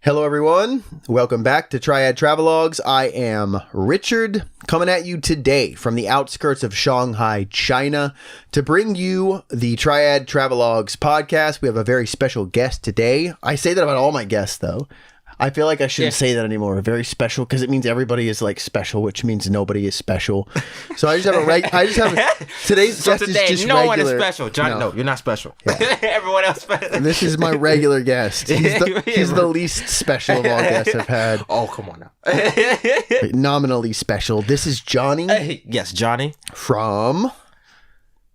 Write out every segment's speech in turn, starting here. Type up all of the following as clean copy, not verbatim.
Hello, everyone. Welcome back to Triad Travelogues. I am Richard, coming at you today from the outskirts of Shanghai, China, to bring you the Triad Travelogues podcast. We have a very special guest today. I say that about all my guests, though. I feel like I shouldn't say that anymore. Very special, because it means everybody is like special, which means nobody is special. So I just have today's guest is just no regular. One is special. Johnny, no, you're not special. Yeah. Everyone else special. This is my regular guest. He's the least special of all guests I've had. Oh, come on now. Nominally special. This is Johnny. Yes, Johnny. From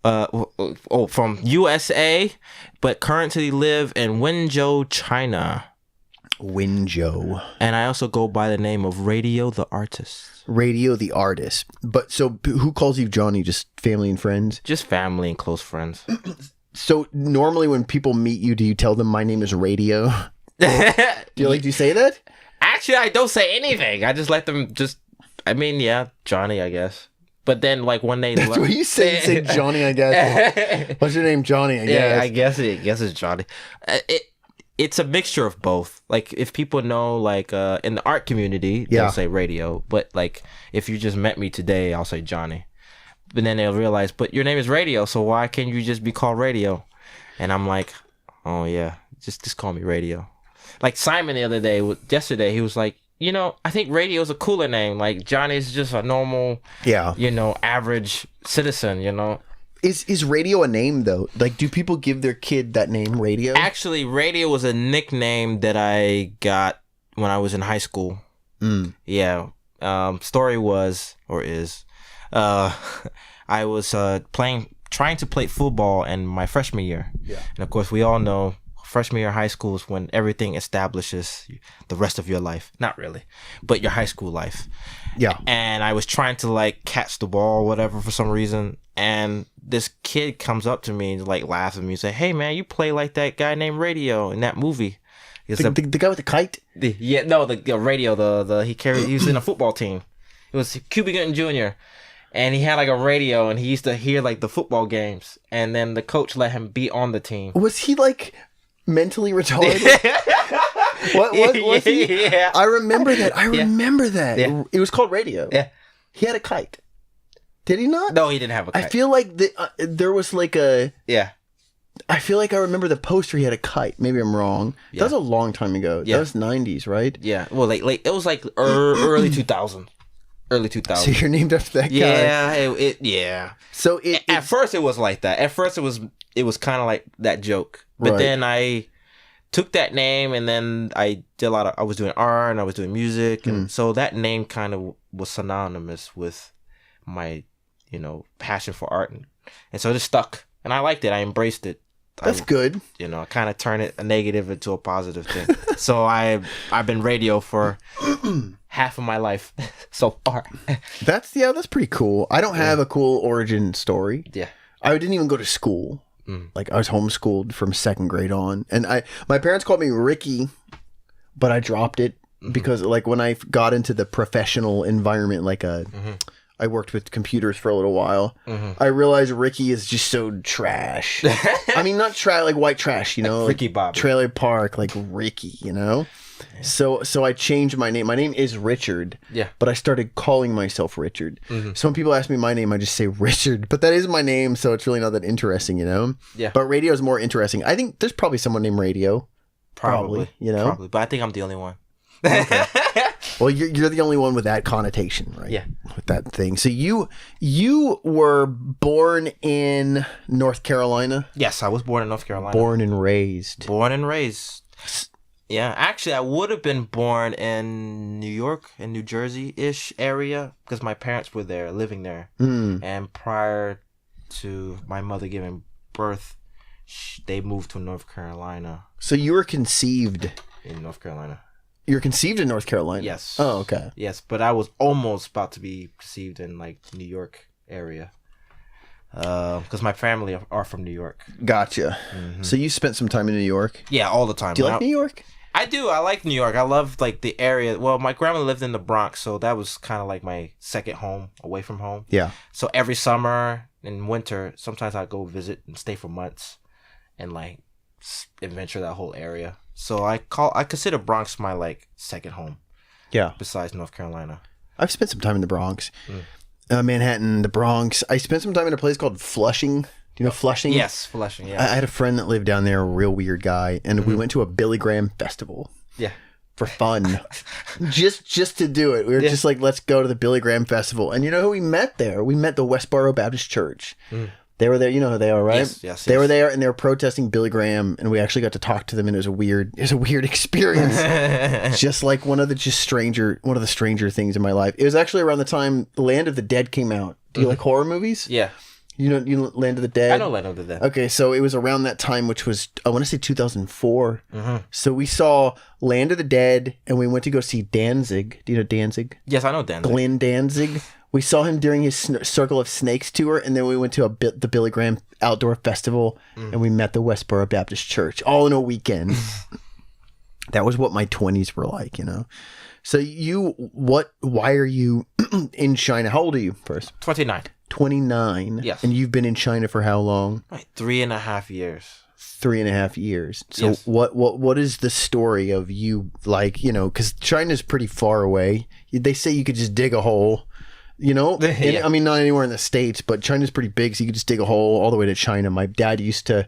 from USA, but currently live in Wenzhou, China. Wenzhou. And I also go by the name of Radio the Artist. Radio the Artist. But so who calls you Johnny? Just family and friends? Just family and close friends. So normally when people meet you, do you tell them my name is Radio? Do you say that? Actually, I don't say anything. I just let them Johnny, I guess. But then, like, when they... That's what you say. You say Johnny, I guess. What's your name? Johnny, I guess. Yeah, I guess it's Johnny. It's a mixture of both. Like, if people know, like, in the art community, they'll say Radio. But, like, if you just met me today, I'll say Johnny. But then they'll realize, but your name is Radio, so why can't you just be called Radio? And I'm like, oh, yeah, just call me Radio. Like, Simon the other day, yesterday, he was like, I think Radio is a cooler name. Like, Johnny's just a normal, average citizen, Is Radio a name, though? Like, do people give their kid that name, Radio? Actually, Radio was a nickname that I got when I was in high school. Yeah. Story was, or is, I was trying to play football in my freshman year. Yeah. And, of course, we all know freshman year of high school is when everything establishes the rest of your life. Not really, but your high school life. Yeah. And I was trying to, like, catch the ball or whatever for some reason. And this kid comes up to me and, like, laughs at me and say, "Hey, man, you play like that guy named Radio in that movie." The guy with the kite? The Radio. He was in a football team. It was Cuba Gooding Jr. And he had, like, a radio, and he used to hear, like, the football games. And then the coach let him be on the team. Was he, like, mentally retarded? What was he? Yeah. I remember that. Yeah. It was called Radio. Yeah. He had a kite. Did he not? No, he didn't have a kite. I feel like there was like a... Yeah. I feel like I remember the poster, he had a kite. Maybe I'm wrong. Yeah. That was a long time ago. Yeah. That was 90s, right? Yeah. Well, like it was like early 2000s. Early 2000s. So you're named after that guy? Yeah. Yeah. So at first it was like that. At first it was kind of like that joke. But then I took that name, and then I did I was doing art and I was doing music. And so that name kind of was synonymous with my, passion for art. And so it just stuck. And I liked it. I embraced it. That's good. I kind of turn it a negative into a positive thing. So I've been Radio for half of my life so far. That's pretty cool. I don't have a cool origin story. Yeah. I didn't even go to school. Like, I was homeschooled from second grade on. And my parents called me Ricky, but I dropped it because, like, when I got into the professional environment, like I worked with computers for a little while, I realized Ricky is just so trash. I mean, not trash, like white trash, like Ricky Bobby. Trailer Park, like Ricky, Yeah. So I changed my name. My name is Richard. Yeah. But I started calling myself Richard. So when people ask me my name, I just say Richard. But that is my name, so it's really not that interesting, Yeah. But Radio is more interesting. I think there's probably someone named Radio. Probably. Probably. But I think I'm the only one. Okay. Well, you're the only one with that connotation, right? Yeah. With that thing. So you were born in North Carolina? Yes, I was born in North Carolina. Born and raised. Yeah, actually, I would have been born in New York, in New Jersey-ish area, because my parents were there, living there. And prior to my mother giving birth, they moved to North Carolina. So you were conceived in North Carolina. You were conceived in North Carolina? Yes. Oh, okay. Yes, but I was almost about to be conceived in, like, New York area. Because my family are from New York. Gotcha. So you spent some time in New York? Yeah, all the time. Do you like New York? I do. I like New York. I love, like, the area. Well, my grandma lived in the Bronx, so that was kind of like my second home away from home. Yeah. So every summer and winter, sometimes I'd go visit and stay for months and, like, adventure that whole area. So I consider Bronx my like second home. Yeah. Besides North Carolina. I've spent some time in the Bronx. Manhattan, the Bronx. I spent some time in a place called Flushing. Do you know Flushing? Yes, Flushing, yeah. I had a friend that lived down there, a real weird guy, and we went to a Billy Graham festival. Yeah. For fun. just to do it. We were just like, let's go to the Billy Graham festival. And you know who we met there? We met the Westboro Baptist Church. They were there. You know who they are, right? Yes. They were there, and they were protesting Billy Graham, and we actually got to talk to them, and it was a weird experience. Just like one of the stranger things in my life. It was actually around the time Land of the Dead came out. Do you like horror movies? Yeah. You know Land of the Dead? I know Land of the Dead. Okay, so it was around that time, which was, I want to say 2004. So we saw Land of the Dead, and we went to go see Danzig. Do you know Danzig? Yes, I know Danzig. Glenn Danzig. We saw him during his Circle of Snakes tour, and then we went to the Billy Graham Outdoor Festival, and we met the Westboro Baptist Church, all in a weekend. That was what my 20s were like, you know? So why are you in China? How old are you first? 29. 29. Yes. And you've been in China for how long? Like 3.5 years. 3.5 years. So yes. What is the story of you, like, you know, because China's pretty far away. They say you could just dig a hole, you know? Yeah. I mean, not anywhere in the States, but China's pretty big, so you could just dig a hole all the way to China. My dad used to,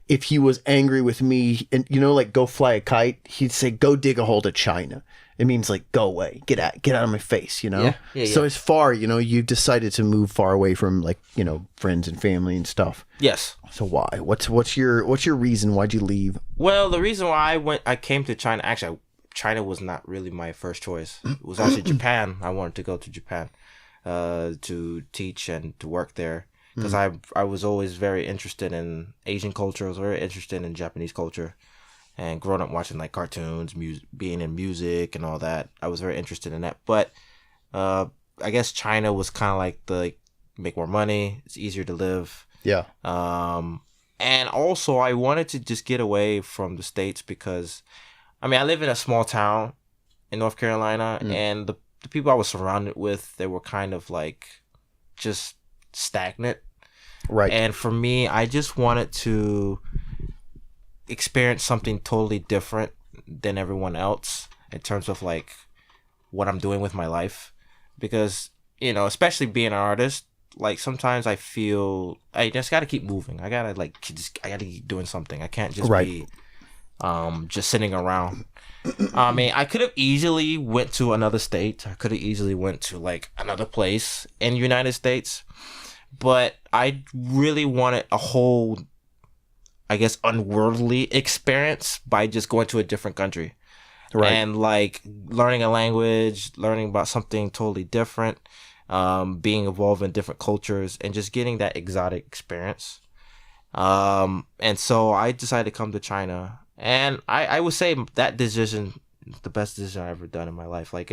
if he was angry with me, and, you know, like, go fly a kite, he'd say, go dig a hole to China. It means, like, go away, get out of my face, you know? So as far, you know, you've decided to move far away from, like, you know, friends and family and stuff. Yes. So why? What's your reason? Why'd you leave? Well, the reason why I came to China, actually, China was not really my first choice. It was actually Japan. I wanted to go to Japan to teach and to work there. Because I was always very interested in Asian culture. I was very interested in Japanese culture. And growing up watching like cartoons, being in music and all that, I was very interested in that. But I guess China was kind of like make more money. It's easier to live. Yeah. And also I wanted to just get away from the States because, I mean, I live in a small town in North Carolina, and the people I was surrounded with, they were kind of like just stagnant. Right. And for me, I just wanted to experience something totally different than everyone else in terms of like what I'm doing with my life, because, you know, especially being an artist, like sometimes I feel I just gotta keep moving. I gotta keep doing something. I can't just be just sitting around. I mean, I could have easily went to another state. I could have easily went to like another place in the United States, but I really wanted a whole, I guess, unworldly experience by just going to a different country. Right. And like learning a language, learning about something totally different, being involved in different cultures, and just getting that exotic experience. And so I decided to come to China, and I would say that decision is the best decision I've ever done in my life. Like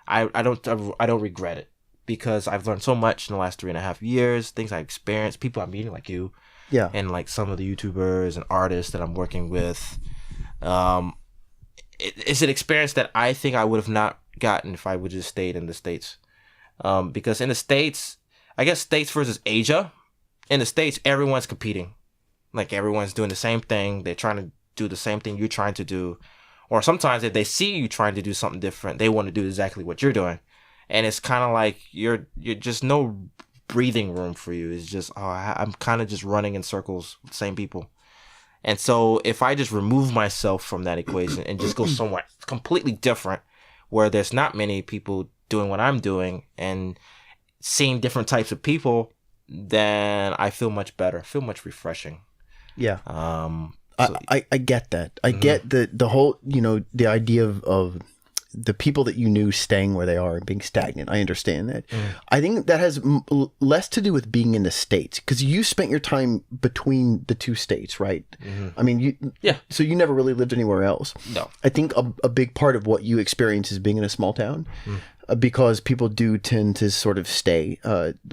I don't regret it, because I've learned so much in the last 3.5 years, things I've experienced, people I'm meeting like you. Yeah. And like some of the YouTubers and artists that I'm working with. It's an experience that I think I would have not gotten if I would just stayed in the States. Because in the States, I guess States versus Asia, in the States, everyone's competing. Like everyone's doing the same thing. They're trying to do the same thing you're trying to do. Or sometimes if they see you trying to do something different, they want to do exactly what you're doing. And it's kind of like you're just no breathing room for you. It's just, I'm kind of just running in circles with the same people. And so if I just remove myself from that equation and just go somewhere completely different, where there's not many people doing what I'm doing and seeing different types of people, then I feel much better. I feel much refreshing. Yeah. I get that. I get the whole, you know, the idea of the people that you knew staying where they are and being stagnant. I understand that. I think that has less to do with being in the States, because you spent your time between the two states, right? I mean, so you never really lived anywhere else. No. I think a big part of what you experience is being in a small town, because people do tend to sort of stay.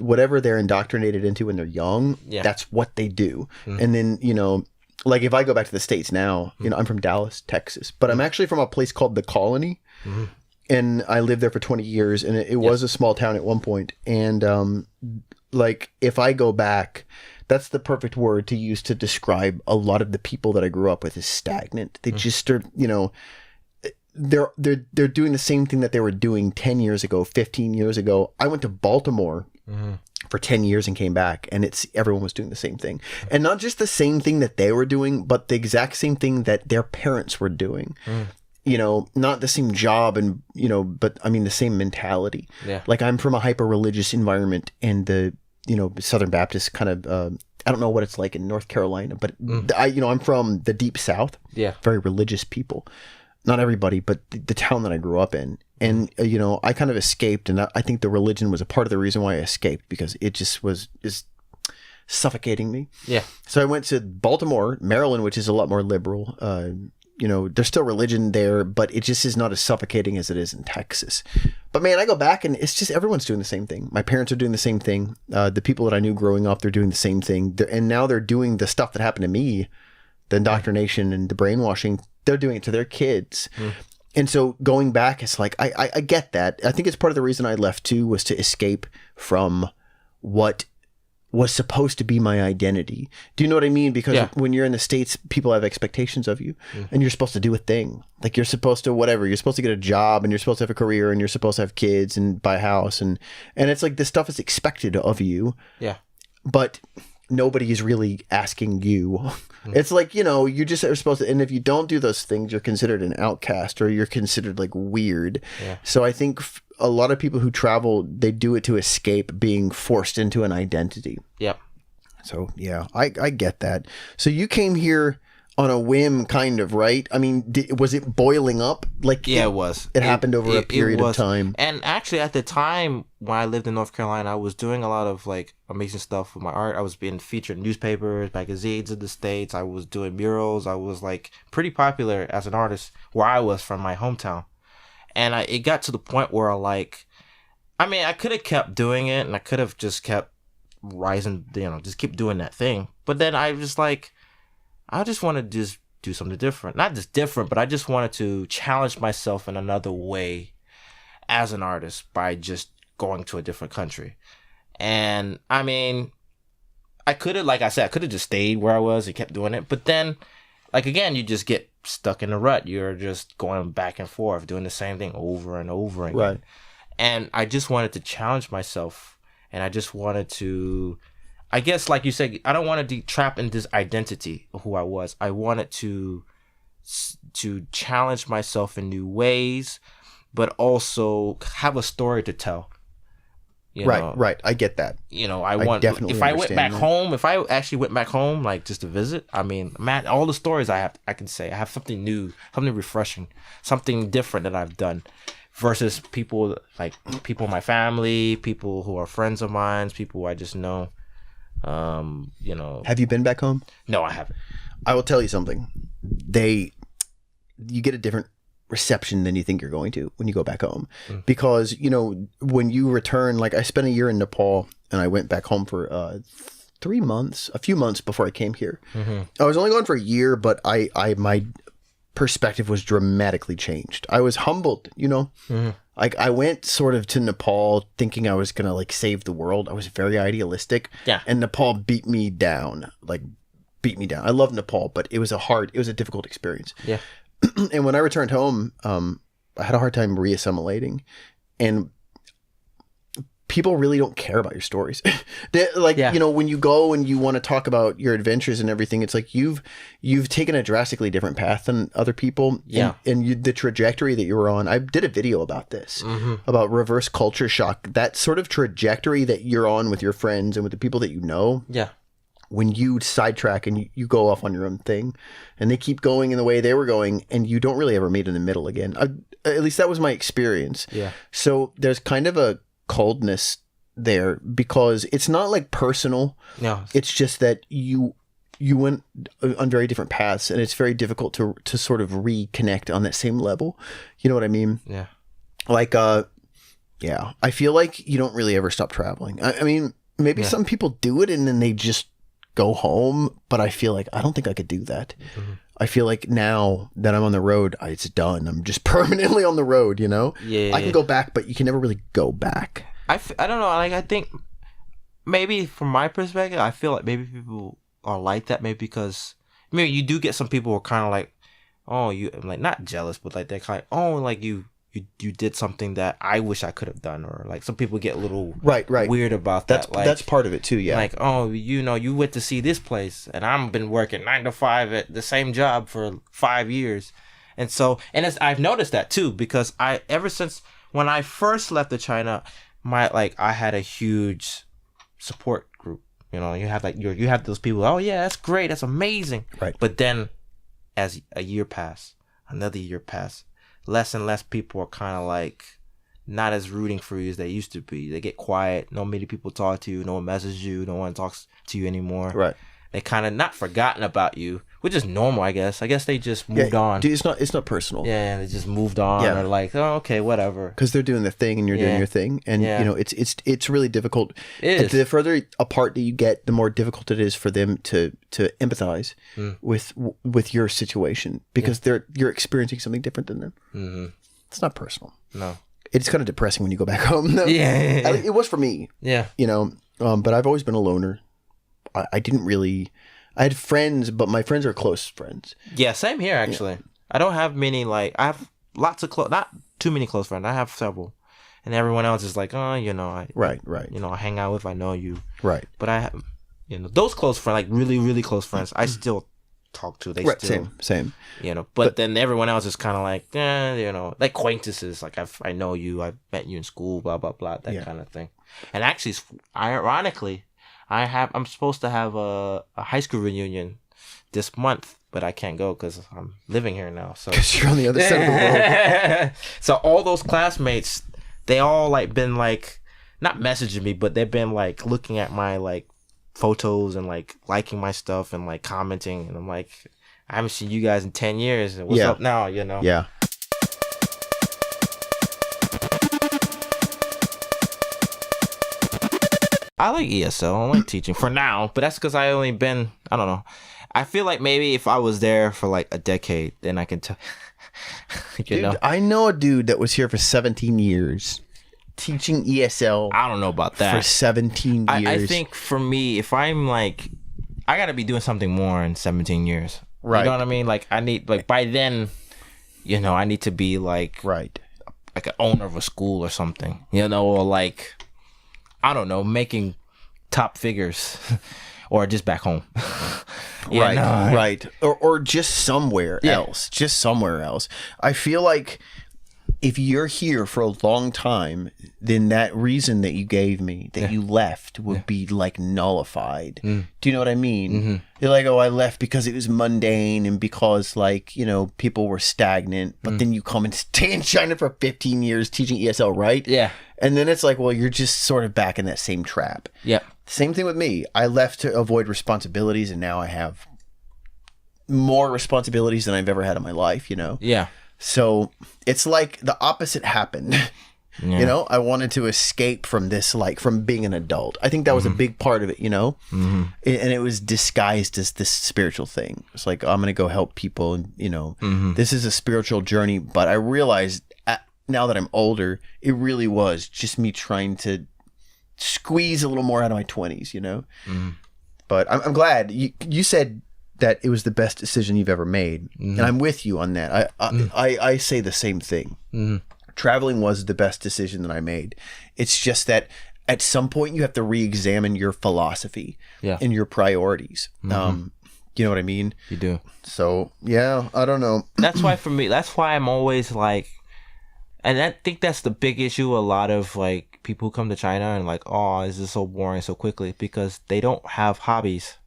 Whatever they're indoctrinated into when they're young, that's what they do. And then, you know, like if I go back to the States now, you know, I'm from Dallas, Texas, but I'm actually from a place called The Colony. And I lived there for 20 years, and it was a small town at one point. And like if I go back, That's the perfect word to use to describe a lot of the people that I grew up with is stagnant. They just are, you know, they're doing the same thing that they were doing 10 years ago, 15 years ago. I went to Baltimore for 10 years and came back, and everyone was doing the same thing. And not just the same thing that they were doing, but the exact same thing that their parents were doing. You know, not the same job and, you know, but I mean the same mentality. Yeah. Like I'm from a hyper-religious environment, and the, you know, Southern Baptist kind of, I don't know what it's like in North Carolina, but I'm from the deep South. Yeah. Very religious people. Not everybody, but the town that I grew up in. And, you know, I kind of escaped, and I think the religion was a part of the reason why I escaped, because it just is suffocating me. Yeah. So I went to Baltimore, Maryland, which is a lot more liberal. You know, there's still religion there, but it just is not as suffocating as it is in Texas. But man, I go back and it's just everyone's doing the same thing. My parents are doing the same thing. The people that I knew growing up, they're doing the same thing. And now they're doing the stuff that happened to me, the indoctrination and the brainwashing. They're doing it to their kids. And so going back, it's like, I get that. I think it's part of the reason I left too, was to escape from what was supposed to be my identity. Do you know what I mean? Because when you're in the States, people have expectations of you, and you're supposed to do a thing. Like you're supposed to whatever. You're supposed to get a job, and you're supposed to have a career, and you're supposed to have kids and buy a house, and it's like this stuff is expected of you. Yeah. But nobody is really asking you. It's like, you know, you just are supposed to, and if you don't do those things, you're considered an outcast, or you're considered like weird. Yeah. So I think a lot of people who travel, they do it to escape being forced into an identity. Yep. So yeah, I get that. So you came here on a whim, kind of, right? I mean, was it boiling up? Like, yeah, it was. It happened over a period of time. And actually, at the time when I lived in North Carolina, I was doing a lot of like amazing stuff with my art. I was being featured in newspapers, magazines in the States. I was doing murals. I was like pretty popular as an artist where I was from my hometown. And it got to the point where I could have kept doing it, and I could have just kept rising, you know, just keep doing that thing. But then I was like, I just want to just do something different. Not just different, but I just wanted to challenge myself in another way as an artist by just going to a different country. And I mean, I could have, like I said, I could have just stayed where I was and kept doing it. But then, like, again, you just get stuck in a rut. You're just going back and forth, doing the same thing over and over again. Right. And I just wanted to challenge myself. And I just wanted to, I guess, like you said, I don't want to be trapped in this identity of who I was. I wanted to challenge myself in new ways, but also have a story to tell. Right. I get that. You know, if I went back home, if I actually went back home, like just to visit, I mean, man, all the stories I can say, I have something new, something refreshing, something different that I've done versus people in my family, people who are friends of mine, people who I just know. You know, have you been back home? No, I haven't. I will tell you something. You get a different reception than you think you're going to when you go back home, because, you know, when you return, like I spent a year in Nepal, and I went back home for 3 months, a few months before I came here. I was only gone for a year, but my perspective was dramatically changed. I was humbled, you know. Like I went sort of to Nepal thinking I was gonna like save the world. I was very idealistic. Yeah. And Nepal beat me down. I love Nepal, but it was a difficult experience. Yeah. And when I returned home, I had a hard time reassimilating, and people really don't care about your stories. You know, when you go and you want to talk about your adventures and everything, it's like you've taken a drastically different path than other people. Yeah. And the trajectory that you were on, I did a video about this, about reverse culture shock, that sort of trajectory that you're on with your friends and with the people that you know. Yeah. When you sidetrack and you go off on your own thing, and they keep going in the way they were going, and you don't really ever meet in the middle again. At least that was my experience. Yeah. So there's kind of a coldness there, because it's not like personal. No. It's just that you went on very different paths, and it's very difficult to sort of reconnect on that same level. You know what I mean? Yeah. Like, yeah, I feel like you don't really ever stop traveling. I mean, maybe some people do it and then they just go home, but I feel like I don't think I could do that. I feel like now that I'm on the road, it's done. I'm just permanently on the road, you know? Yeah. I can go back, but you can never really go back. I don't know. Like, I think maybe from my perspective, I feel like maybe people are like that. Maybe because maybe you do get some people who are kind of like, oh, you like not jealous, but like they're kind of, oh, like you did something that I wish I could have done, or like some people get a little right weird about that. Like, that's part of it too. Yeah, like, oh, you went to see this place, and I've been working 9 to 5 at the same job for 5 years, and so I've noticed that too, because ever since when I first left to China, I had a huge support group. You know, you have like you have those people. Oh yeah, that's great, that's amazing. Right. But then, as a year passed, another year passed, less and less people are kind of like not as rooting for you as they used to be. They get quiet. No many people talk to you. No one messages you. No one talks to you anymore. Right. They kind of not forgotten about you, which is normal, I guess. I guess they just moved on. Dude, it's not personal. Yeah, they just moved on. Yeah. Or like, oh, okay, whatever. Because they're doing their thing and you're doing your thing, and you know it's really difficult. It is. The further apart that you get, the more difficult it is for them to empathize with your situation, because you're experiencing something different than them. Mm-hmm. It's not personal. No. It's kind of depressing when you go back home, though. Yeah. It was for me. Yeah. You know, but I've always been a loner. I didn't really. I had friends, but my friends are close friends. Yeah, same here actually. Yeah. I don't have many. Like, I have lots of not too many close friends. I have several, and everyone else is like, oh, you know, right. You know, I hang out with. I know you. Right. But I have, you know, those close friends, like really, really close friends, I still talk to. They still same. You know, but then everyone else is kind of like, you know, like acquaintances. Like I know you. I met you in school. Blah blah blah. That kind of thing. And actually, ironically, I'm supposed to have a high school reunion this month, but I can't go because I'm living here now. So because you're on the other side of the world. So all those classmates, they all like been like not messaging me, but they've been like looking at my like photos and like liking my stuff and like commenting, and I'm like, I haven't seen you guys in 10 years. What's up now? You know? Yeah. I like ESL. I like teaching for now, but that's because I only been, I don't know. I feel like maybe if I was there for like a decade, then I can tell. Dude, know? I know a dude that was here for 17 years teaching ESL. I don't know about that. For 17 years. I think for me, if I'm like, I got to be doing something more in 17 years. Right. You know what I mean? Like, I need, like, by then, you know, I need to be like, right, like an owner of a school or something, you know, or like, I don't know, making top figures or just back home. Right. Or just somewhere else. Just somewhere else. I feel like if you're here for a long time, then that reason that you gave me that you left would be like nullified. Do you know what I mean? Mm-hmm. You're like, oh, I left because it was mundane and because, like, you know, people were stagnant. But then you come and stay in China for 15 years teaching ESL, right? Yeah. And then it's like, well, you're just sort of back in that same trap. Yeah. Same thing with me. I left to avoid responsibilities, and now I have more responsibilities than I've ever had in my life, you know? Yeah. So it's like the opposite happened. Yeah. You know, I wanted to escape from this, like from being an adult. I think that was a big part of it, you know? Mm-hmm. And it was disguised as this spiritual thing. It's like, I'm going to go help people. And, you know, this is a spiritual journey. But I realized now that I'm older, it really was just me trying to squeeze a little more out of my 20s, you know? But I'm glad. You said that it was the best decision you've ever made. And I'm with you on that. I say the same thing. Traveling was the best decision that I made. It's just that at some point you have to re-examine your philosophy and your priorities. You know what I mean? You do. So, yeah, I don't know. That's why for me, that's why I'm always like, and I think that's the big issue. A lot of like people who come to China and like, oh, this is so boring so quickly, because they don't have hobbies.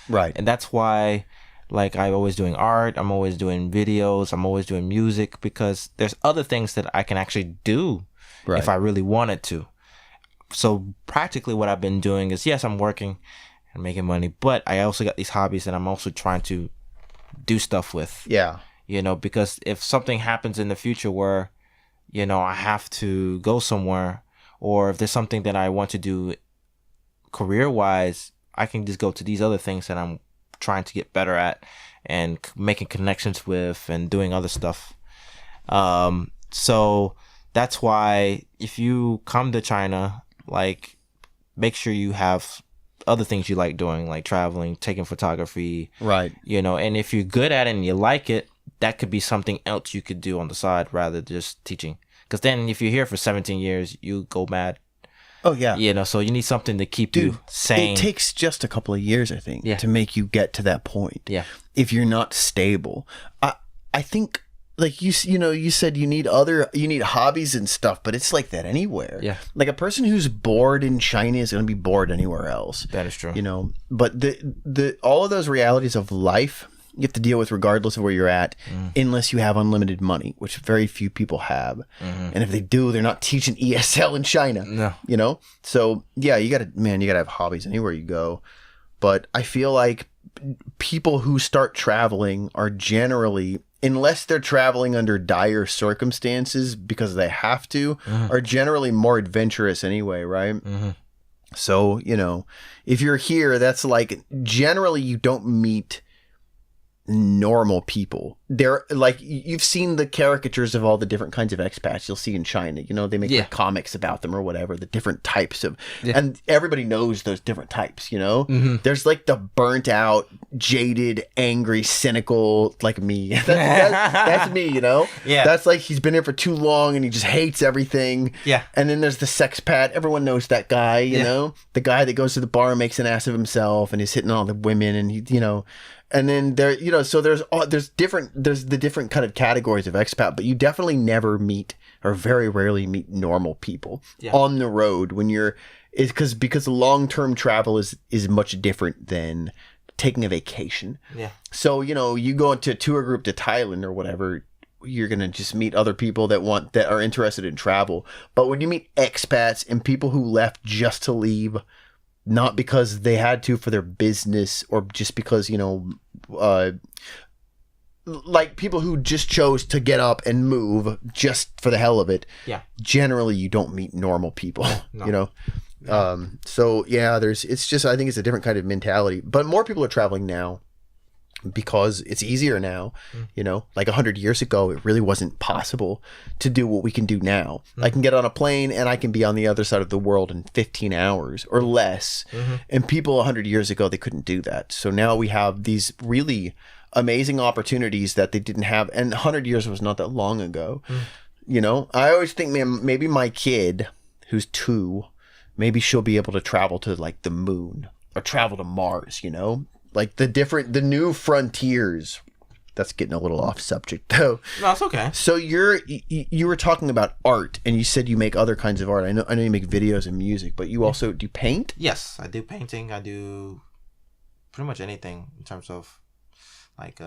Right. And that's why, like, I'm always doing art, I'm always doing videos, I'm always doing music, because there's other things that I can actually do if I really wanted to. So practically what I've been doing is, yes, I'm working and making money, but I also got these hobbies that I'm also trying to do stuff with. Yeah. You know, because if something happens in the future where, you know, I have to go somewhere, or if there's something that I want to do career-wise, I can just go to these other things that I'm trying to get better at and making connections with and doing other stuff. So that's why if you come to China, like, make sure you have other things you like doing, like traveling, taking photography. Right. You know, and if you're good at it and you like it, that could be something else you could do on the side rather than just teaching. Because then if you're here for 17 years, you go mad. Oh, yeah. You know, so you need something to keep you sane. It takes just a couple of years, I think, Yeah. to make you get to that point. Yeah. If you're not stable. I think, like, you said you need hobbies and stuff, but it's like that anywhere. Yeah. Like, a person who's bored in China is going to be bored anywhere else. That is true. You know, but the all of those realities of life you have to deal with regardless of where you're at, unless you have unlimited money, which very few people have. And if they do, they're not teaching ESL in China. No. You know? So yeah, you gotta have hobbies anywhere you go. But I feel like people who start traveling are generally, unless they're traveling under dire circumstances because they have to, are generally more adventurous anyway, right? So, you know, if you're here, that's like, generally you don't meet normal people. They're like, you've seen the caricatures of all the different kinds of expats you'll see in China. You know, they make like comics about them or whatever, the different types of, and everybody knows those different types, you know? There's like the burnt out, jaded, angry, cynical, like me. That's me, you know? Yeah. That's like, he's been here for too long and he just hates everything. Yeah. And then there's the sexpat. Everyone knows that guy, you know? The guy that goes to the bar and makes an ass of himself and he's hitting all the women and he, you know. And then there, you know, so there's the different kind of categories of expat, but you definitely never meet, or very rarely meet, normal people on the road when you're, because long-term travel is much different than taking a vacation. Yeah. So, you know, you go into a tour group to Thailand or whatever, you're going to just meet other people that are interested in travel. But when you meet expats and people who left just to leave, not because they had to for their business or just because, you know, like people who just chose to get up and move just for the hell of it. Yeah. Generally, you don't meet normal people, you know? So yeah, I think it's a different kind of mentality, but more people are traveling now because it's easier now, you know, like 100 years ago, it really wasn't possible to do what we can do now. I can get on a plane and I can be on the other side of the world in 15 hours or less. And people 100 years ago, they couldn't do that. So now we have these really amazing opportunities that they didn't have. And 100 years was not that long ago. You know, I always think, man, maybe my kid who's 2, maybe she'll be able to travel to like the moon or travel to Mars, you know? Like the new frontiers. That's getting a little off subject though. No, it's okay. So you were talking about art and you said you make other kinds of art. I know you make videos and music, but you also do paint? Yes, I do painting. I do pretty much anything in terms of like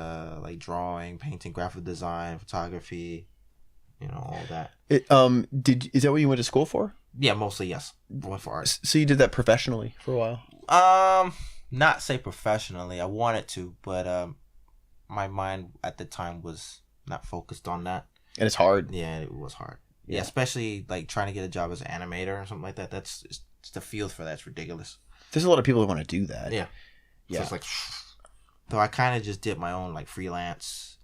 drawing, painting, graphic design, photography, you know, all that. Is that what you went to school for? Yeah, mostly yes. I went for art. So you did that professionally for a while? Not say professionally. I wanted to, but my mind at the time was not focused on that. And it's hard. Yeah, it was hard. Yeah, especially like trying to get a job as an animator or something like that. That's the field for that's ridiculous. There's a lot of people who want to do that. Yeah. So it's like, so I kind of just did my own like freelance,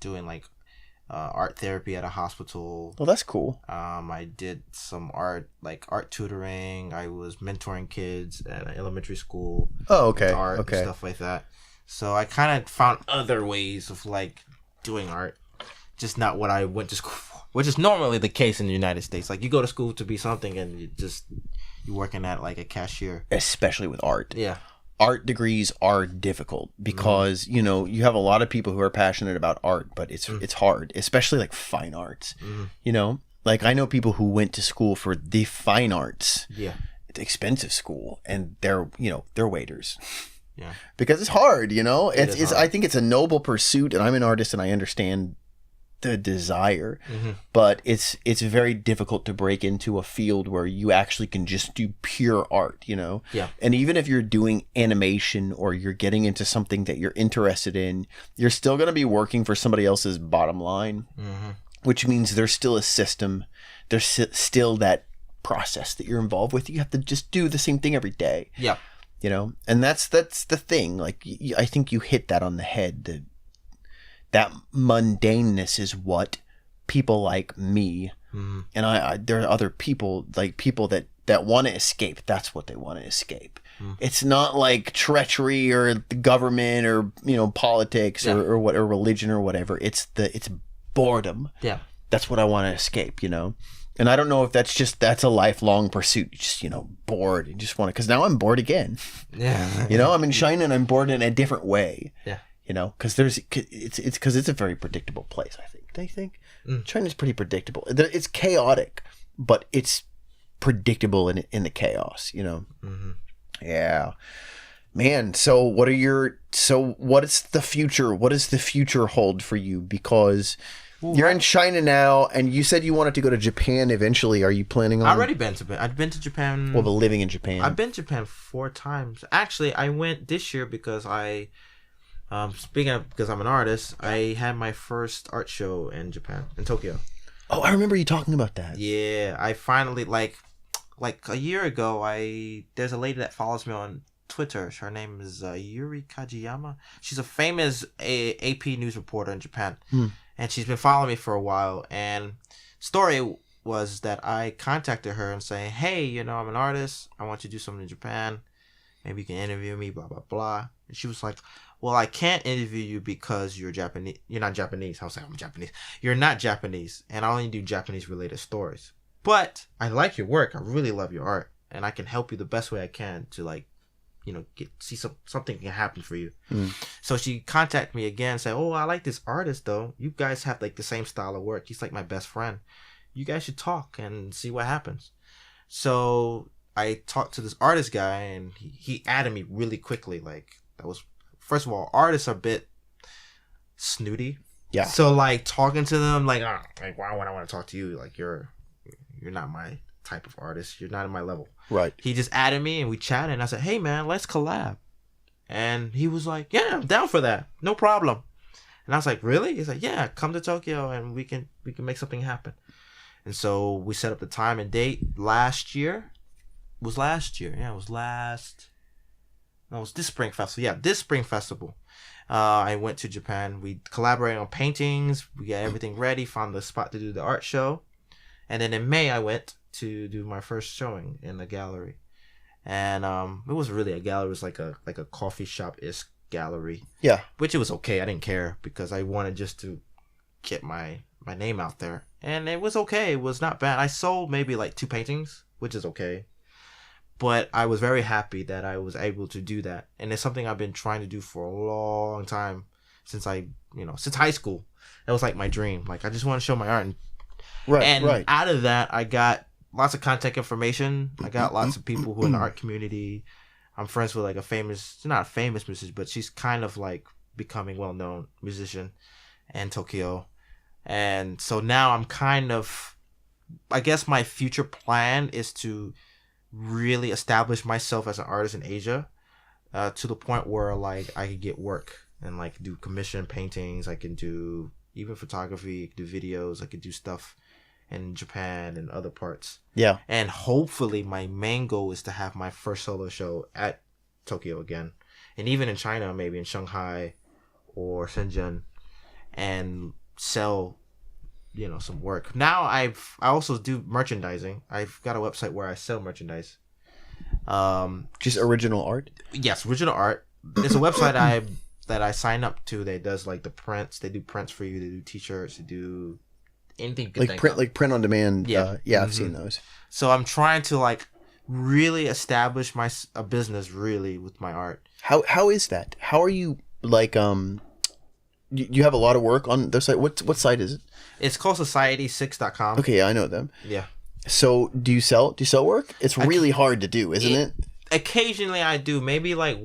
doing like art therapy at a hospital. Well, that's cool. I did some art tutoring. I was mentoring kids at an elementary school. Oh, okay. Art and stuff like that. So I kind of found other ways of like doing art, just not what I went to school for, which is normally the case in the United States. Like you go to school to be something and you're working at like a cashier. Especially with art. Yeah. Art degrees are difficult because, you know, you have a lot of people who are passionate about art, but it's hard, especially like fine arts, you know, like I know people who went to school for the fine arts. Yeah. It's expensive school and they're waiters. Yeah. Because it's hard, you know, it's I think it's a noble pursuit and I'm an artist and I understand the desire, but it's very difficult to break into a field where you actually can just do pure art, you know? Yeah. And even if you're doing animation or you're getting into something that you're interested in, you're still going to be working for somebody else's bottom line, which means there's still a system. There's still that process that you're involved with. You have to just do the same thing every day. Yeah. You know, and that's the thing. Like, I think you hit that on the head. That mundaneness is what people like me and there are other people, like people that that want to escape, that's what they want to escape. It's not like treachery or the government or, you know, politics or what, or religion or whatever. It's boredom. Yeah. That's what I want to escape, you know? And I don't know if that's a lifelong pursuit. You just, you know, bored. You just want to, because now I'm bored again. Yeah. You know, I'm in China and I'm bored in a different way. Yeah. You know, because it's a very predictable place, I think. Don't you think? China's pretty predictable. It's chaotic, but it's predictable in the chaos, you know? Mm-hmm. Yeah. Man, so what is the future? What does the future hold for you? Because you're in China now, and you said you wanted to go to Japan eventually. Are you planning on? I've already been to Japan. I've been to Japan. Well, but living in Japan. I've been to Japan 4 times. Actually, I went this year because because I'm an artist, I had my first art show in Japan, in Tokyo. Oh, I remember you talking about that. Yeah, I finally, like a year ago, there's a lady that follows me on Twitter. Her name is Yuri Kajiyama. She's a famous AP news reporter in Japan. And she's been following me for a while. And story was that I contacted her and saying, hey, you know, I'm an artist. I want you to do something in Japan. Maybe you can interview me, blah, blah, blah. And she was like, well, I can't interview you because you're Japanese. You're not Japanese. I'll say I'm Japanese. You're not Japanese. And I only do Japanese-related stories. But I like your work. I really love your art. And I can help you the best way I can to, like, you know, see something can happen for you. So she contacted me again, said, oh, I like this artist though. You guys have like the same style of work. He's like my best friend. You guys should talk and see what happens. So I talked to this artist guy, and he added me really quickly. Like, that was, first of all, artists are a bit snooty. Yeah. So like talking to them, like why would I want to talk to you? Like you're not my type of artist. You're not in my level. Right. He just added me and we chatted, and I said, hey man, let's collab. And he was like, yeah, I'm down for that. No problem. And I was like, really? He's like, yeah, come to Tokyo and we can make something happen. And so we set up the time and date last year. It was last year. Yeah, it was this spring festival. Yeah, this spring festival. I went to Japan. We collaborated on paintings. We got everything ready, found the spot to do the art show. And then in May, I went to do my first showing in a gallery. And it was really a gallery. It was like a coffee shop-ish gallery. Yeah. Which it was okay. I didn't care because I wanted just to get my name out there. And it was okay. It was not bad. I sold maybe like 2 paintings, which is okay. But I was very happy that I was able to do that. And it's something I've been trying to do for a long time since high school. That was like my dream. Like, I just want to show my art. And out of that, I got lots of contact information. I got lots of people who are in the art community. I'm friends with like not a famous musician, but she's kind of like becoming well-known musician in Tokyo. And so now I'm kind of, I guess my future plan is to really establish myself as an artist in Asia, to the point where like I could get work and like do commission paintings. I can do even photography, do videos. I could do stuff in Japan and other parts. Yeah. And hopefully my main goal is to have my first solo show at Tokyo again. And even in China, maybe in Shanghai or Shenzhen, and sell, some work. Now I also do merchandising. I've got a website where I sell merchandise. Just original art? Yes, original art. There's a website that I sign up to that does like the prints. They do prints for you. They do t-shirts. They do anything you can think of. Like print on demand. Yeah, I've seen those. So I'm trying to like really establish a business really with my art. How is that? How are you like you have a lot of work on the site? What site is it? It's called society6.com. Okay, yeah, I know them. Yeah. So do you sell work? It's really hard to do, isn't it? Occasionally I do. Maybe like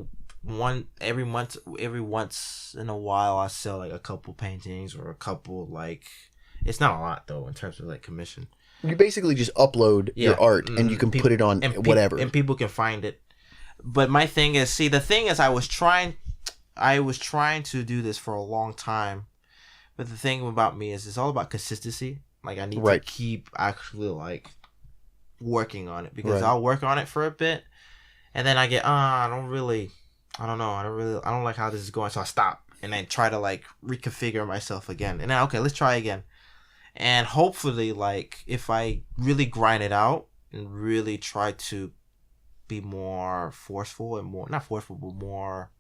every once in a while I sell like a couple paintings or a couple, like, it's not a lot though in terms of like commission. You basically just upload your art and you can put it on whatever. And people can find it. But my thing is, I was trying to do this for a long time. But the thing about me is it's all about consistency. Like I need to keep actually like working on it, because I'll work on it for a bit and then I get, I don't like how this is going. So I stop and then try to like reconfigure myself again. And then, okay, let's try again. And hopefully, like, if I really grind it out and really try to be more forceful and more, not forceful, but more,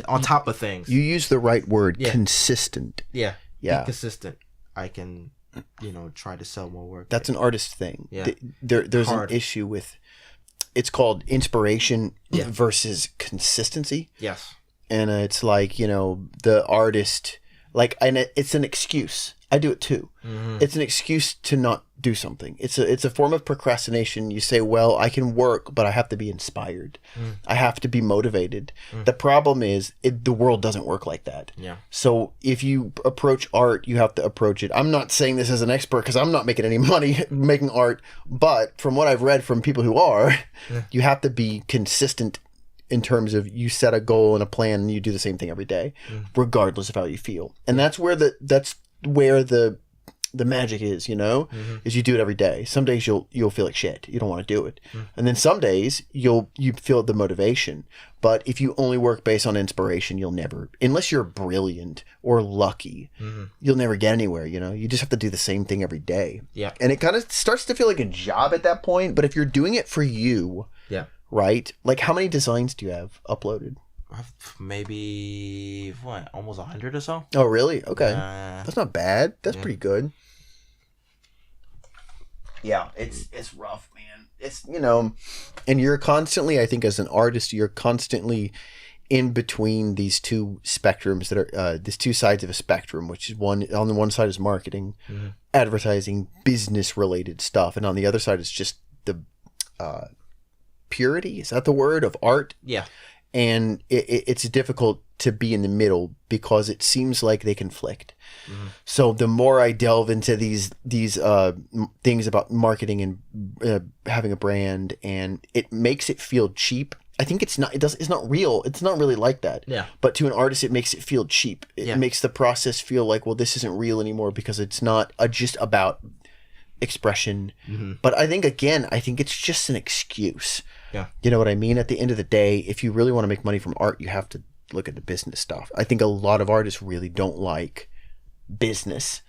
on top of things. You use the right word, consistent. Yeah. Be consistent. I can, try to sell more work. That's an artist thing. Yeah. There's an issue with, it's called inspiration versus consistency. Yes. And it's like, the artist, and it's an excuse. I do it too. Mm-hmm. It's an excuse to not do something. It's a form of procrastination. You say, well, I can work, but I have to be inspired. I have to be motivated. The problem is the world doesn't work like that. Yeah. So if you approach art, you have to approach it. I'm not saying this as an expert because I'm not making any money making art, but from what I've read from people who are, you have to be consistent in terms of you set a goal and a plan and you do the same thing every day, regardless of how you feel. And that's where the magic is, is you do it every day. Some days you'll feel like shit. You don't want to do it. And then some days you feel the motivation. But if you only work based on inspiration, you'll never, unless you're brilliant or lucky, you'll never get anywhere, You just have to do the same thing every day. Yeah. And it kind of starts to feel like a job at that point. But if you're doing it for you, right? Like how many designs do you have uploaded? Maybe almost 100 or so. Oh, really? Okay, that's not bad. That's pretty good. Yeah, it's rough, man. It's and you're constantly, I think, as an artist, you're constantly in between these two spectrums that are these two sides of a spectrum, which is on the one side is marketing, advertising, business related stuff, and on the other side is just the purity. Is that the word of art? Yeah. And it's difficult to be in the middle because it seems like they conflict. So the more I delve into these things about marketing and having a brand, and it makes it feel cheap. I think it's not real. It's not really like that. Yeah. But to an artist, it makes it feel cheap. It makes the process feel like, well, this isn't real anymore because it's not just about expression. But I think it's just an excuse. Yeah. You know what I mean? At the end of the day, if you really want to make money from art, you have to look at the business stuff. I think a lot of artists really don't like business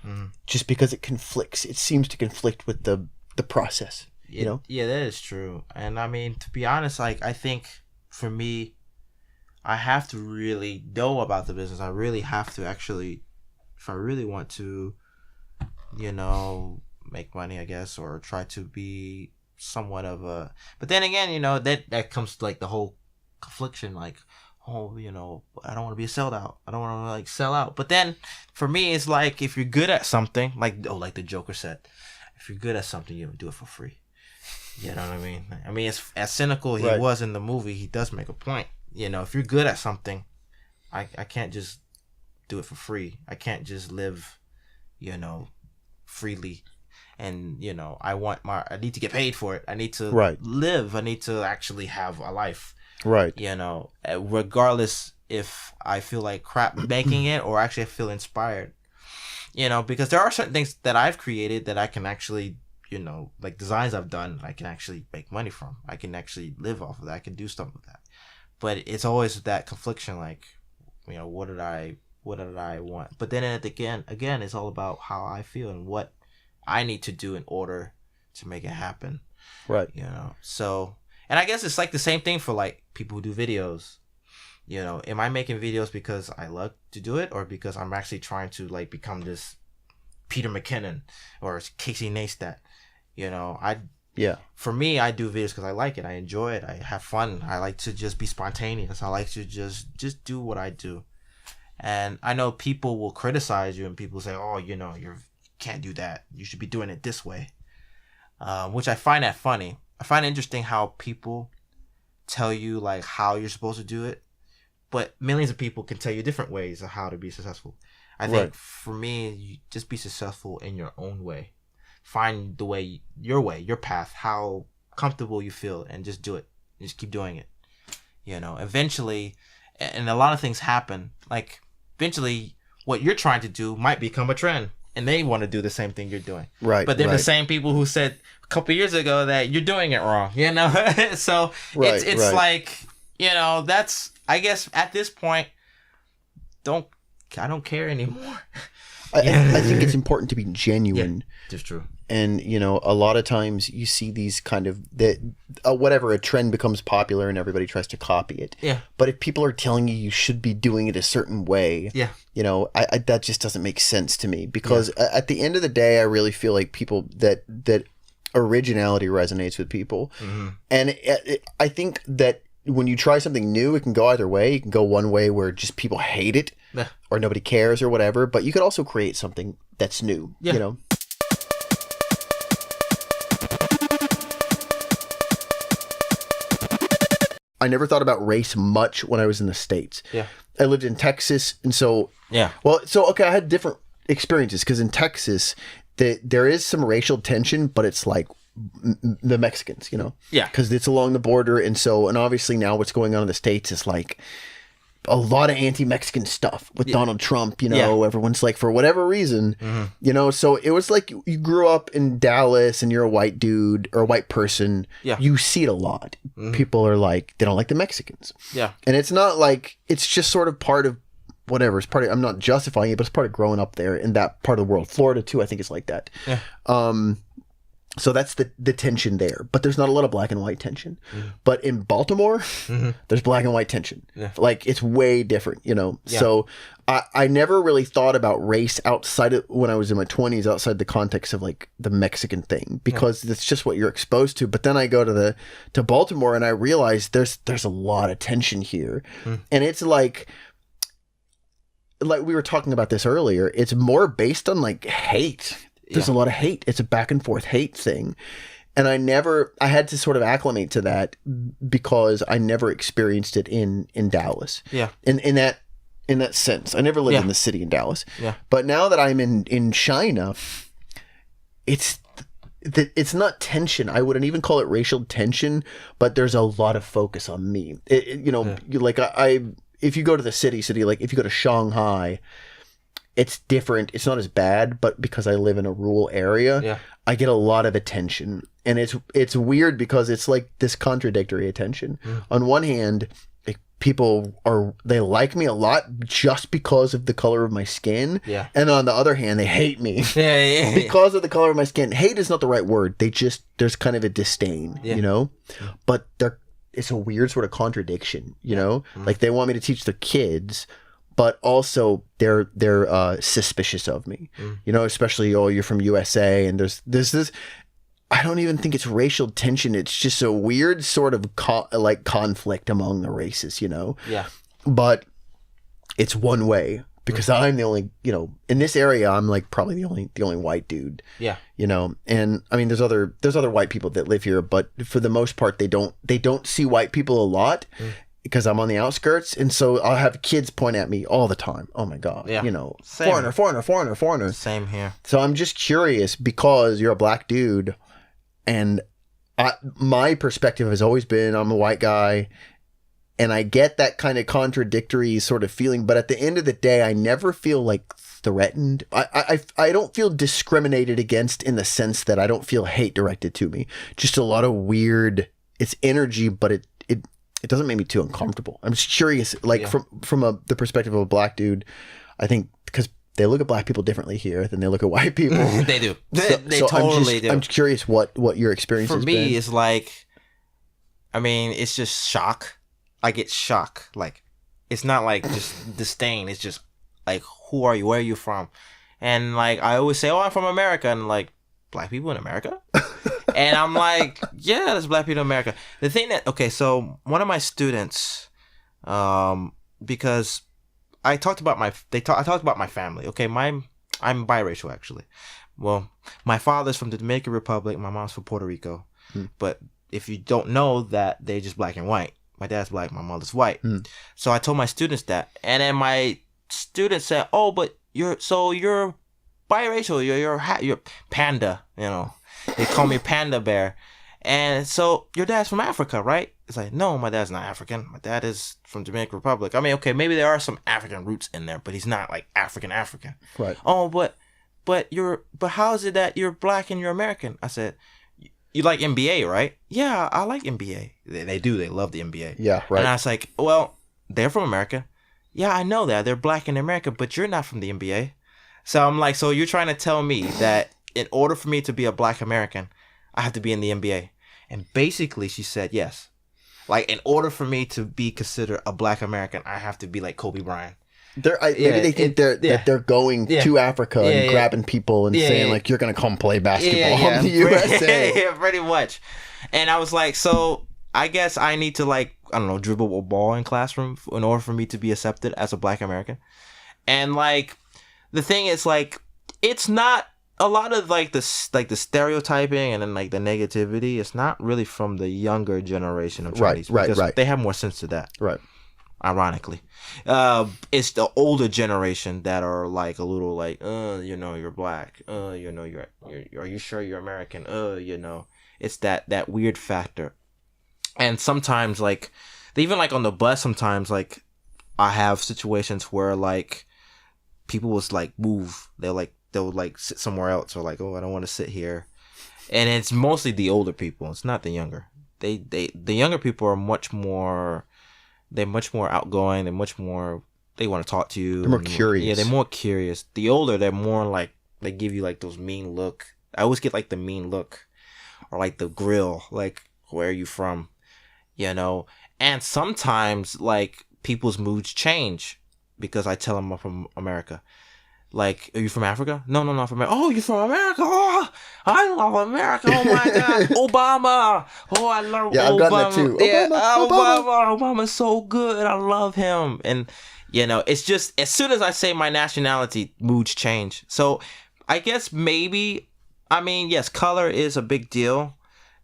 just because it conflicts. It seems to conflict with the process, Yeah, that is true. And I mean, to be honest, I think for me, I have to really know about the business. I really have to actually, if I really want to, make money, I guess, or try to be somewhat of a, but then again, that comes to the whole confliction, I don't want to be a sellout. I don't want to sell out. But then for me, it's if you're good at something, like the Joker said, if you're good at something, you do it for free. You know what I mean? I mean, as cynical he was in the movie, he does make a point. If you're good at something, I can't just do it for free. I can't just live, freely. And I need to get paid for it. I need to live. I need to actually have a life. Right. Regardless if I feel like crap making it or actually I feel inspired. Because there are certain things that I've created that I can actually, like designs I've done, I can actually make money from. I can actually live off of that. I can do stuff with that. But it's always that confliction, what did I want? But then again, it's all about how I feel and what I need to do in order to make it happen. Right. So, and I guess it's the same thing for people who do videos. Am I making videos because I love to do it or because I'm actually trying to become this Peter McKinnon or Casey Neistat? For me, I do videos because I like it. I enjoy it. I have fun. I like to just be spontaneous. I like to just do what I do. And I know people will criticize you and people say, oh, you can't do that. You should be doing it this way. Which I find that funny. I find it interesting how people tell you how you're supposed to do it, but millions of people can tell you different ways of how to be successful. I think for me, you just be successful in your own way. Find the way, your path, how comfortable you feel, and just do it. Just keep doing it. Eventually, and a lot of things happen. Eventually, what you're trying to do might become a trend. And they want to do the same thing you're doing. Right. But they're the same people who said a couple years ago that you're doing it wrong. So it's that's, I guess at this point, I don't care anymore. I think it's important to be genuine. That's true. And, you know, a lot of times you see these kind of, whatever, a trend becomes popular and everybody tries to copy it. Yeah. But if people are telling you should be doing it a certain way, you know, that just doesn't make sense to me. Because at the end of the day, I really feel like people that originality resonates with people. Mm-hmm. And I think that when you try something new, it can go either way. You can go one way where just people hate it or nobody cares or whatever. But you could also create something that's new, you know? I never thought about race much when I was in the States. Yeah. I lived in Texas. And so, okay, I had different experiences because in Texas, there is some racial tension, but it's like the Mexicans, you know? Yeah. Because it's along the border. And obviously now what's going on in the States is like a lot of anti-Mexican stuff with Donald Trump, you know, everyone's like, for whatever reason, you know, so it was like you grew up in Dallas and you're a white dude or a white person. Yeah. You see it a lot. People are like, they don't like the Mexicans. Yeah. And it's not like, it's just sort of part of whatever. It's part of, I'm not justifying it, but it's part of growing up there in that part of the world. Florida too, I think it's like that. Yeah. So that's the tension there, but there's not a lot of black and white tension. But in Baltimore, there's black and white tension. Yeah. Like it's way different, you know? Yeah. So I never really thought about race outside of when I was in my 20s, outside the context of like the Mexican thing, because it's just what you're exposed to. But then I go to Baltimore and I realize there's a lot of tension here. And it's like we were talking about this earlier, it's more based on like hate. There's a lot of hate. It's a back and forth hate thing. And I had to sort of acclimate to that because I never experienced it in Dallas. Yeah. In that sense. I never lived in the city in Dallas. Yeah. But now that I'm in China, it's not tension. I wouldn't even call it racial tension, but there's a lot of focus on me. Like if you go to the city, like if you go to Shanghai, it's different. It's not as bad, but because I live in a rural area, I get a lot of attention. And it's weird because it's like this contradictory attention. On one hand, people they like me a lot just because of the color of my skin. Yeah. And on the other hand, they hate me because of the color of my skin. Hate is not the right word. There's kind of a disdain, you know? But it's a weird sort of contradiction, you know? Like they want me to teach their kids, but also they're suspicious of me, you know, especially, you're from USA, and there's this, I don't even think it's racial tension. It's just a weird sort of conflict among the races, you know? Yeah. But it's one way because I'm the only, you know, in this area, I'm like probably the only white dude. Yeah. You know, and I mean, there's other white people that live here, but for the most part, they don't see white people a lot. Because I'm on the outskirts, and so I'll have kids point at me all the time. Oh my God, you know, same. Foreigner. Same here. So I'm just curious because you're a black dude, and my perspective has always been I'm a white guy, and I get that kind of contradictory sort of feeling. But at the end of the day, I never feel like threatened. I don't feel discriminated against in the sense that I don't feel hate directed to me. Just a lot of weird. It's energy, but it doesn't make me too uncomfortable. I'm just curious, like from the perspective of a black dude, I think because they look at black people differently here than they look at white people. They do. They totally do. I'm curious what your experience has been. For me, it's like, I mean, it's just shock. I get shock. Like, it's not like just disdain. It's just like, who are you? Where are you from? And like, I always say, I'm from America. And like, black people in America? And I'm like, yeah, there's black people in America. The thing so one of my students, because I talked about my family. Okay, I'm biracial actually. Well, my father's from the Dominican Republic, my mom's from Puerto Rico. But if you don't know that, they're just black and white. My dad's black, my mother's white. So I told my students that, and then my students said, "Oh, but you're biracial. You're panda, you know." They call me Panda Bear. And so, your dad's from Africa, right? It's like, no, my dad's not African. My dad is from Dominican Republic. I mean, okay, maybe there are some African roots in there, but he's not like African. Right. Oh, but how is it that you're black and you're American? I said, you like NBA, right? Yeah, I like NBA. They do. They love the NBA. Yeah, right. And I was like, well, they're from America. Yeah, I know that. They're black in America, but you're not from the NBA. So I'm like, so you're trying to tell me that in order for me to be a Black American, I have to be in the NBA? And basically, she said yes. Like, in order for me to be considered a Black American, I have to be like Kobe Bryant. Maybe they think that they're going to Africa and grabbing people and saying like, you're gonna come play basketball in the USA. Yeah, pretty much. And I was like, so I guess I need to, like, I don't know, dribble a ball in classroom in order for me to be accepted as a Black American. And like, the thing is, like, it's not a lot of like the stereotyping and then like the negativity. It's not really from the younger generation of Chinese, right. They have more sense to that, right? Ironically, it's the older generation that are like a little like, you know, you're Black, you know, you're are you sure you're American? You know, it's that weird factor. And sometimes, like, even like on the bus, sometimes like I have situations where like people was like move, they'll like sit somewhere else, or like, oh, I don't want to sit here. And it's mostly the older people. It's not the younger. The younger people are much more outgoing. They want to talk to you. They're more curious. Yeah, they're more curious. The older, they're more like, they give you like those mean look. I always get like the mean look, or like the grill, like, where are you from? You know? And sometimes like people's moods change because I tell them I'm from America. Like, are you from Africa? No, I'm from America. Oh, you're from America? Oh, I love America. Oh my God. Obama. Oh, I love Obama. I've gotten that too. Yeah, Obama's so good. I love him. And, you know, it's just, as soon as I say my nationality, moods change. So I guess maybe, I mean, yes, color is a big deal,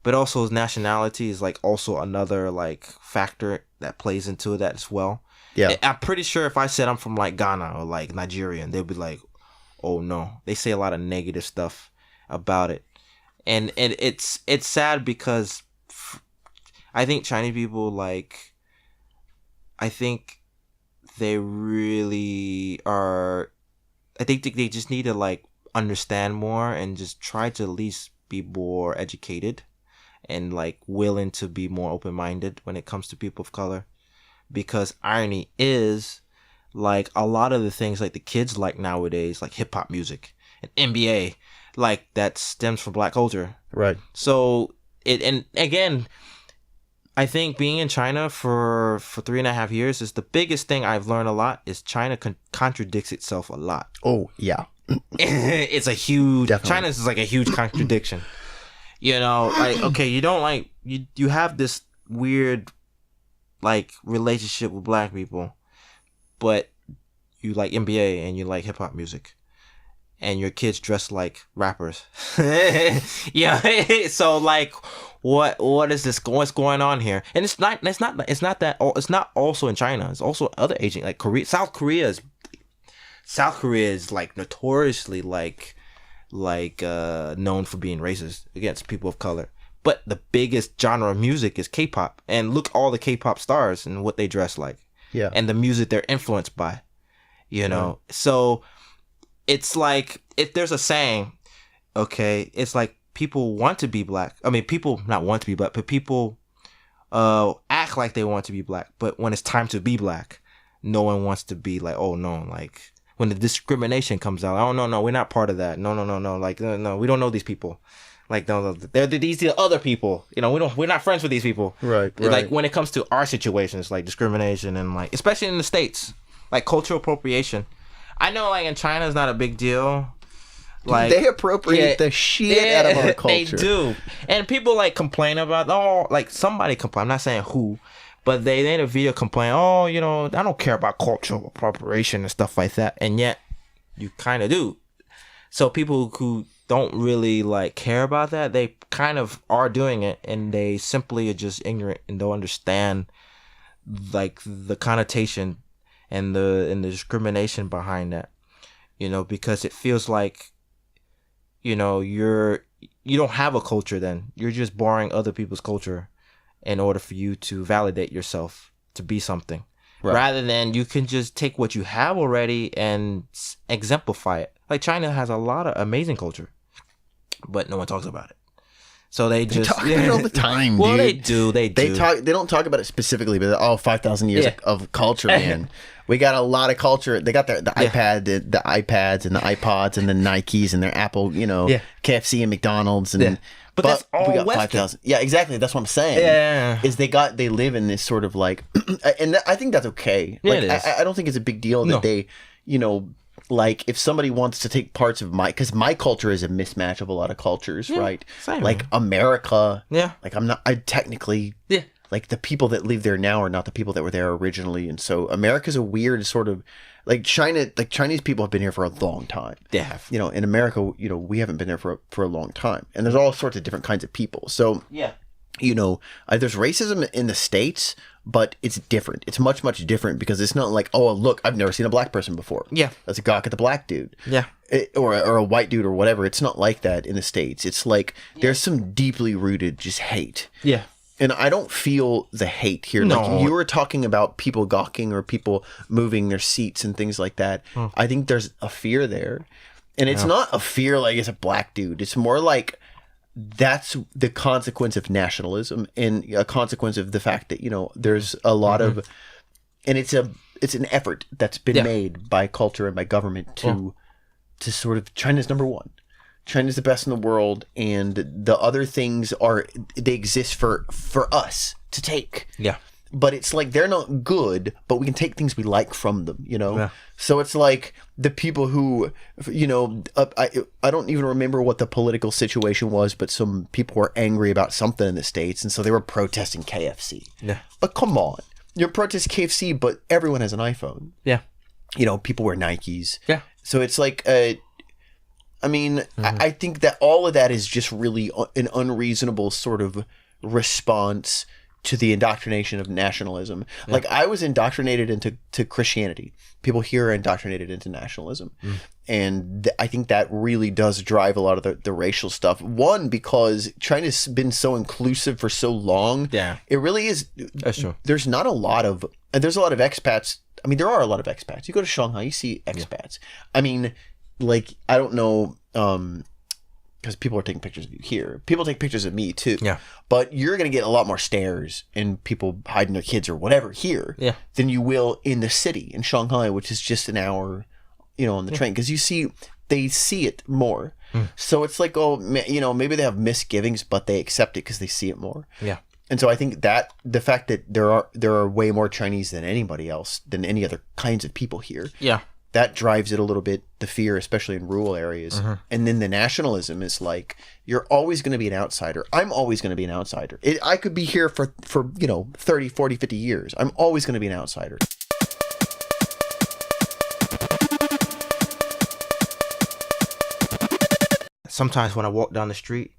but also nationality is like also another like factor that plays into that as well. Yeah, I'm pretty sure if I said I'm from like Ghana or like Nigeria, they'd be like, "Oh no." They say a lot of negative stuff about it, and it's sad because I think Chinese people, like, I think they really are. I think they just need to like understand more and just try to at least be more educated and like willing to be more open-minded when it comes to people of color. Because irony is, like, a lot of the things like the kids like nowadays, like hip hop music and NBA, like, that stems from Black culture. Right. So and again, I think being in China for 3.5 years is the biggest thing I've learned a lot is China contradicts itself a lot. Oh yeah. It's a huge, China is like a huge contradiction. You know, like, okay, you don't like, you have this weird like relationship with Black people, but you like NBA and you like hip hop music, and your kids dress like rappers. Yeah. So like, what is this? What's going on here? And it's not also in China. It's also other Asian, like Korea. South Korea is like notoriously like known for being racist against people of color. But the biggest genre of music is K-pop. And look all the K-pop stars and what they dress like. Yeah. And the music they're influenced by. You know? So it's like, if there's a saying, okay, it's like people want to be Black. I mean, people not want to be Black, but people act like they want to be Black. But when it's time to be Black, no one wants to be like, oh no, like when the discrimination comes out, oh no, we're not part of that. No, like, no, we don't know these people. Like, no, these are other people. You know, we're not friends with these people. Right. Like, when it comes to our situations, like discrimination and like, especially in the States, like cultural appropriation. I know, like, in China, it's not a big deal. Like, they appropriate the shit out of our culture. They do. And people like complain about, like somebody complain. I'm not saying who, but they made a video complain. Oh, you know, I don't care about cultural appropriation and stuff like that. And yet, you kind of do. So people who don't really like care about that, they kind of are doing it, and they simply are just ignorant and don't understand like the connotation and the discrimination behind that, you know, because it feels like, you know, you don't have a culture, then you're just borrowing other people's culture in order for you to validate yourself to be something, rather than you can just take what you have already and exemplify it. Like, China has a lot of amazing culture, but no one talks about it. So they They just talk about it all the time, well, dude. they do. They do. They don't talk about it specifically, but 5,000 years of culture, man. We got a lot of culture. They got the iPad, the iPads, and the iPods, and the Nikes, and their Apple, KFC and McDonald's, and but that's all we got Western. 5,000. Yeah, exactly. That's what I'm saying. Yeah, is they live in this sort of like, and I think that's okay. Yeah, Like, it is. I don't think it's a big deal that they, like if somebody wants to take parts of because my culture is a mismatch of a lot of cultures, right? Same. Like America. Yeah. Like I technically. Yeah. Like the people that live there now are not the people that were there originally, and so America's a weird sort of like China. Like Chinese people have been here for a long time. They have. In America, we haven't been there for a long time, and there's all sorts of different kinds of people. So Yeah. There's racism in the States, but it's different. It's much, much different because it's not like, oh, look, I've never seen a black person before. Yeah. That's a gawk at the black dude. Yeah. Or a white dude or whatever. It's not like that in the States. It's like there's some deeply rooted just hate. Yeah. And I don't feel the hate here. No. Like you were talking about people gawking or people moving their seats and things like that. I think there's a fear there. And it's not a fear like it's a black dude. It's more like that's the consequence of nationalism and a consequence of the fact that, there's a lot of, and it's an effort that's been made by culture and by government to sort of, China's number one. China's the best in the world, and the other things they exist for us to take. Yeah. But it's like they're not good, but we can take things we like from them, Yeah. So it's like the people who, I don't even remember what the political situation was, but some people were angry about something in the States, and so they were protesting KFC. Yeah. But come on, you're protesting KFC, but everyone has an iPhone. Yeah. People wear Nikes. Yeah. So it's like, I think that all of that is just really an unreasonable sort of response to the indoctrination of nationalism. Yeah. Like I was indoctrinated into Christianity. People here are indoctrinated into nationalism. And I think that really does drive a lot of the racial stuff. One, because China's been so inclusive for so long. Yeah. It really is. That's true. There's a lot of expats. I mean, there are a lot of expats. You go to Shanghai, you see expats. Yeah. I mean, like, I don't know, because people are taking pictures of you here. People take pictures of me too. Yeah. But you're going to get a lot more stares and people hiding their kids or whatever here than you will in the city, in Shanghai, which is just an hour, on the train. Because they see it more. So it's like, maybe they have misgivings, but they accept it because they see it more. Yeah. And so I think that the fact that there are way more Chinese than anybody else, than any other kinds of people here. Yeah. That drives it a little bit, the fear, especially in rural areas. And then the nationalism is like, you're always going to be an outsider. I'm always going to be an outsider. I could be here for 30, 40, 50 years. I'm always going to be an outsider. Sometimes when I walk down the street,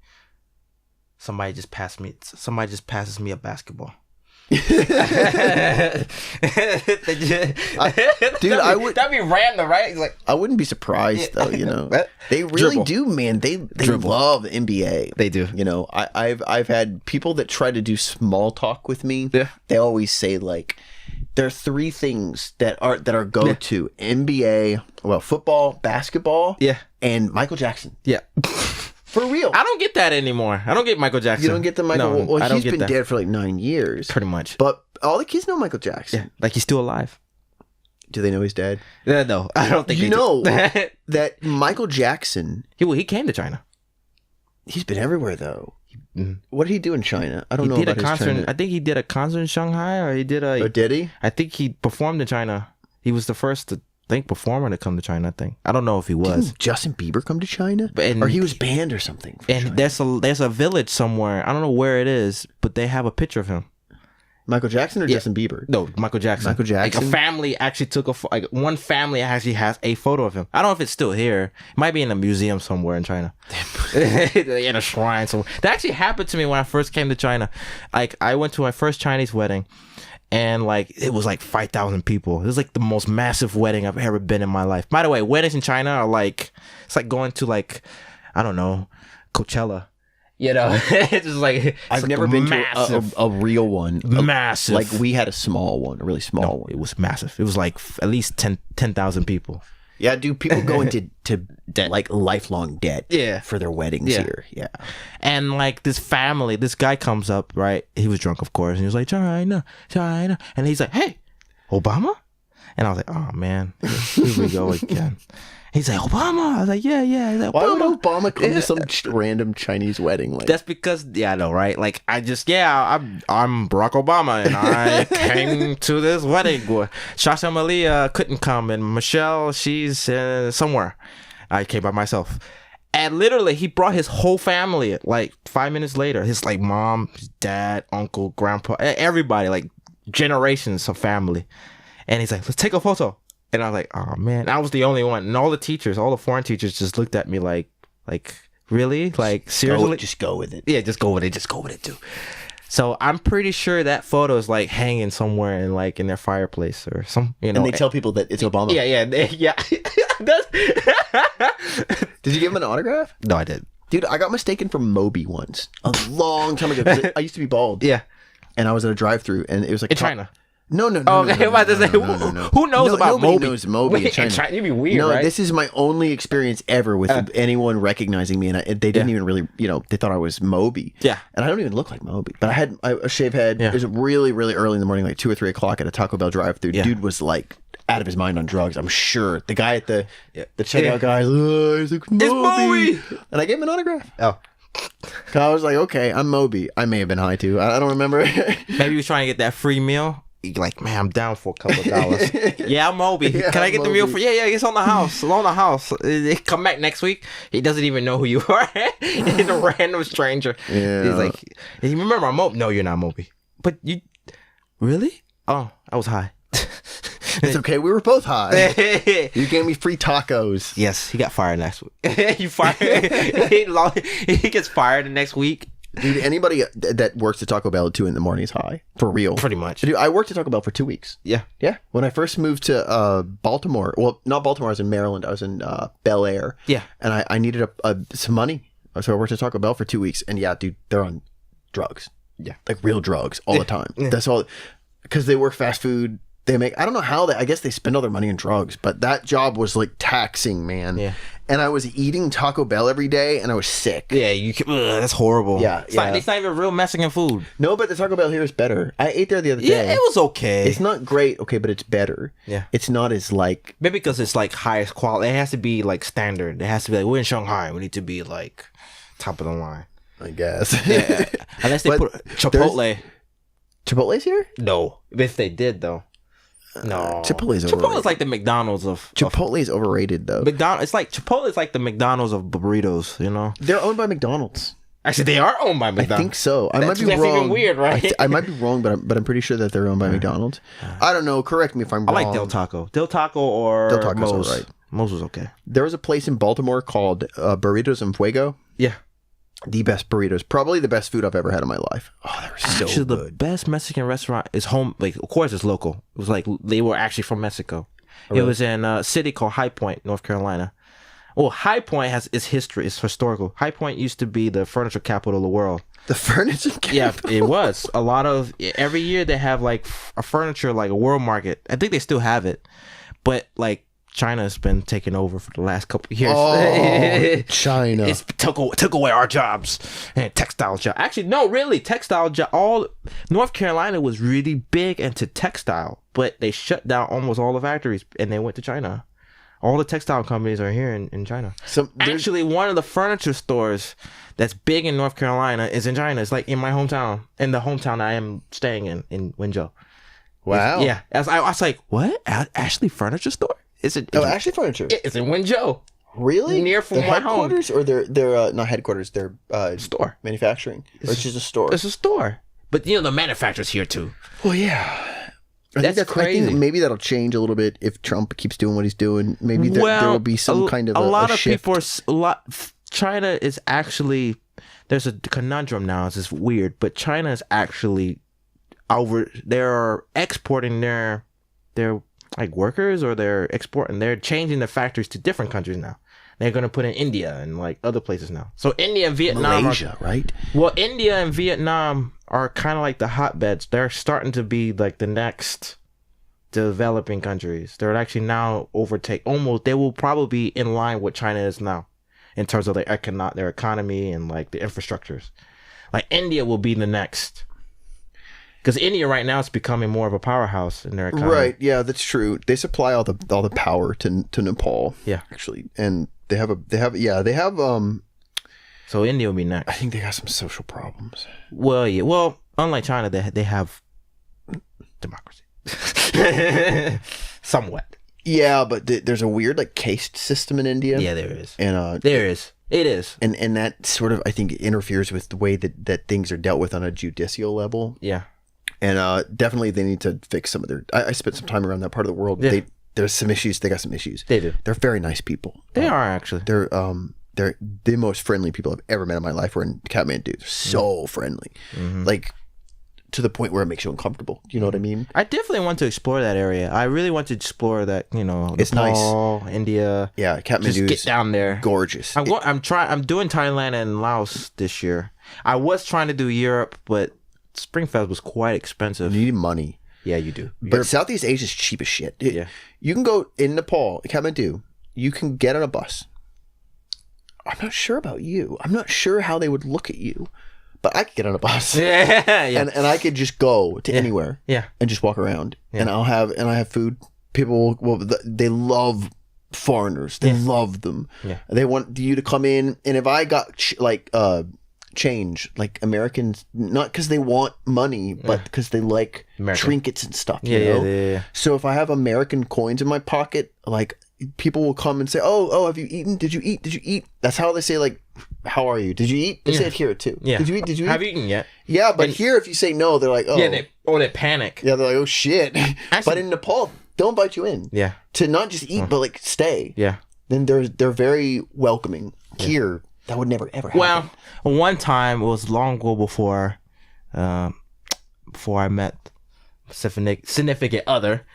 somebody just passes me a basketball. Dude, I would. That'd be random, right? It's like, I wouldn't be surprised though. They really Dribble. do, man. They love the NBA. They do. I've had people that try to do small talk with me. Yeah. They always say like, there are three things that are go to NBA. Well, football, basketball, and Michael Jackson. Yeah. For real. I don't get that anymore. I don't get Michael Jackson. You don't get the Michael. No, well, I don't he's get been that. dead for like 9 years. Pretty much. But all the kids know Michael Jackson. Yeah, like he's still alive. Do they know he's dead? Yeah, no, I don't think You they know do. that Michael Jackson, he came to China. he's been everywhere though. What did he do in China? I don't know He did about a his concert. China. I think he did a concert in Shanghai, or he did a. Oh, did he? I think he performed in China. He was the first performer to come to China. I think. I don't know if he was. Didn't Justin Bieber come to China? Or he was banned or something. And there's a village somewhere. I don't know where it is, but they have a picture of him. Michael Jackson or Justin Bieber? No, Michael Jackson. Michael Jackson. Like a family actually took one family actually has a photo of him. I don't know if it's still here. It might be in a museum somewhere in China. In a shrine somewhere. That actually happened to me when I first came to China. Like I went to my first Chinese wedding, and like it was like 5,000 people. It was like the most massive wedding I've ever been in my life. By the way, weddings in China are like, it's like going to like, I don't know, Coachella. It's just like I've never been to a real one. Massive. Like we had a small one, a really small one. It was massive. It was like at least 10,000 people. Yeah, dude, people go into debt, like lifelong debt for their weddings here. Yeah. And like this guy comes up, right? He was drunk, of course. And he was like, China. And he's like, hey, Obama? And I was like, oh, man, here we go again. He's like, Obama. I was like, yeah. He's like, why would Obama come to some random Chinese wedding? Like, that's because, I know, right? Like, I'm Barack Obama, and I came to this wedding. Shasha Malia couldn't come, and Michelle, she's somewhere. I came by myself. And literally, he brought his whole family, like, 5 minutes later. His, like, mom, his dad, uncle, grandpa, everybody, like, generations of family. And he's like, let's take a photo. And I was like, oh, man. I was the only one. And all the foreign teachers just looked at me like, really? Like, seriously? Just go with it. Yeah, just go with it, too. So I'm pretty sure that photo is, like, hanging somewhere in their fireplace or some, And they tell people that it's Obama. Yeah. Did you give him an autograph? No, I didn't. Dude, I got mistaken for Moby once. A long time ago. 'Cause I used to be bald. Yeah. And I was at a drive-thru, and it was like... In China? No. Okay, about to say, who knows about Moby? Nobody knows Moby in China. You'd be weird, right? This is my only experience ever with anyone recognizing me, and they didn't even really, they thought I was Moby. Yeah. And I don't even look like Moby, but I had a shaved head. Yeah. It was really, really early in the morning, like 2 or 3 o'clock at a Taco Bell drive-thru. Yeah. Dude was like out of his mind on drugs, I'm sure. The guy at the checkout guy, he's like, Moby! And I gave him an autograph. Oh. I was like, okay, I'm Moby. I may have been high too. I don't remember. Maybe he was trying to get that free meal. You're like, man, I'm down for a couple of dollars. Yeah, I'm Moby. Can I get the meal for? Yeah, it's on the house. It's on the house. Come back next week. He doesn't even know who you are. He's a random stranger. Yeah. He's like, you remember I'm Moby? No, you're not Moby. But you, really? Oh, I was high. It's okay. We were both high. You gave me free tacos. Yes, he got fired next week. You fired. He gets fired the next week. Dude, anybody that works at Taco Bell at 2 in the morning is high. For real. Pretty much. Dude, I worked at Taco Bell for 2 weeks. Yeah. Yeah. When I first moved to Baltimore, well, not Baltimore, I was in Maryland. I was in Bel Air. Yeah. And I needed some money. So I worked at Taco Bell for 2 weeks. And yeah, dude, they're on drugs. Yeah. Like real drugs all the time. Yeah. That's all. Because they work fast food. They make, I don't know how I guess they spend all their money on drugs, but that job was like taxing, man. Yeah. And I was eating Taco Bell every day and I was sick. Yeah, that's horrible. Yeah. It's not even real Mexican food. No, but the Taco Bell here is better. I ate there the other day. Yeah, it was okay. It's not great, okay, but it's better. Yeah. It's not as like... Maybe because it's like highest quality. It has to be like standard. It has to be like, we're in Shanghai. We need to be like top of the line. I guess. Yeah. Unless they put Chipotle. Chipotle's here? No. If they did, though. No, Chipotle's overrated. Chipotle's like the McDonald's of Chipotle is overrated though. It's like Chipotle is like the McDonald's of burritos, you know. They're owned by McDonald's. Actually, they are owned by McDonald's. I think so. I might be wrong. That's even weird, right? I might be wrong, but I'm pretty sure that they're owned by McDonald's. I don't know. Correct me if I'm wrong. I like Del Taco. Del Taco or Del Taco's Moe's. All right. Moe's was okay. There was a place in Baltimore called Burritos and Fuego. Yeah. The best burritos, probably the best food I've ever had in my life. Oh, they were so actually, good. The best Mexican restaurant is home. Like, of course, it's local. It was like they were actually from Mexico. Oh, really? It was in a city called High Point, North Carolina. Well, High Point has its history. It's historical. High Point used to be the furniture capital of the world. The furniture capital? Yeah, it was. A lot of every year they have like a furniture, like a world market. I think they still have it, but like. China's been taking over for the last couple of years. Oh, China. It's took away our jobs and textile jobs. Actually, no, really, textile job. All North Carolina was really big into textile, but they shut down almost all the factories and they went to China. All the textile companies are here in China. So actually, one of the furniture stores that's big in North Carolina is in China. It's like in my hometown, in the hometown I am staying in Wenzhou. Wow. Yeah. I was like, what? Ashley Furniture Store? Ashley Furniture. It's in Wenzhou. Really? Near from my headquarters, home. Or they're not headquarters. They're store manufacturing. Or it's just a store. It's a store, but you know the manufacturer's here too. Well, yeah. I think crazy. I think maybe that'll change a little bit if Trump keeps doing what he's doing. Maybe there will be some kind of a shift. China is actually there's a conundrum now. It's just weird, but China is actually they're exporting their like workers, or they're exporting. They're changing their factories to different countries now. They're going to put in India and like other places now. So India and Vietnam, Malaysia, right? Well, India and Vietnam are kind of like the hotbeds. They're starting to be like the next developing countries. They're actually now they will probably be in line with China is now in terms of their economy and like the infrastructures. Like India will be the next. Because India right now is becoming more of a powerhouse in their economy. Right, yeah, that's true. They supply all the power to Nepal. Yeah. Actually. And they have so India will be next. I think they got some social problems. Well, yeah. Well, unlike China, they have democracy. Somewhat. Yeah, but there's a weird like caste system in India. Yeah, there is. And there is. It is. And that sort of I think interferes with the way that things are dealt with on a judicial level. Yeah. And definitely they need to fix some of their I spent some time around that part of the world. Yeah. There's some issues. They got some issues. They do. They're very nice people. They are actually. They're the most friendly people I've ever met in my life. Were in Kathmandu. They're so friendly, like to the point where it makes you uncomfortable. You know what I mean? I definitely want to explore that area. I really want to explore that. It's Nepal, nice. India. Yeah, Kathmandu. Just get down there. Gorgeous. I'm doing Thailand and Laos this year. I was trying to do Europe, but Springfest was quite expensive. You need money. Yeah, you do. But Southeast Asia is cheap as shit. Yeah. You can go in Nepal, Kathmandu. You can get on a bus. I'm not sure about you. I'm not sure how they would look at you. But I could get on a bus. Yeah. And I could just go to anywhere. Yeah. And just walk around. Yeah. And I have food. People they love foreigners. They love them. Yeah. They want you to come in, and if I got change, like Americans, not because they want money, but because they like trinkets and stuff. You know? Yeah. So if I have American coins in my pocket, like people will come and say, "Oh, have you eaten? Did you eat? Did you eat?" That's how they say, like, "How are you? Did you eat?" They say it here too. Yeah. Did you eat? Did you eat? Have you eaten yet? Yeah, but here if you say no, they're like, "Oh." Yeah, they panic. Yeah, they're like, "Oh shit." Actually, but in Nepal, they'll invite you in. Yeah. To not just eat, but like stay. Yeah. Then they're very welcoming. Here, that would never ever happen. Well, one time it was long ago before I met significant other.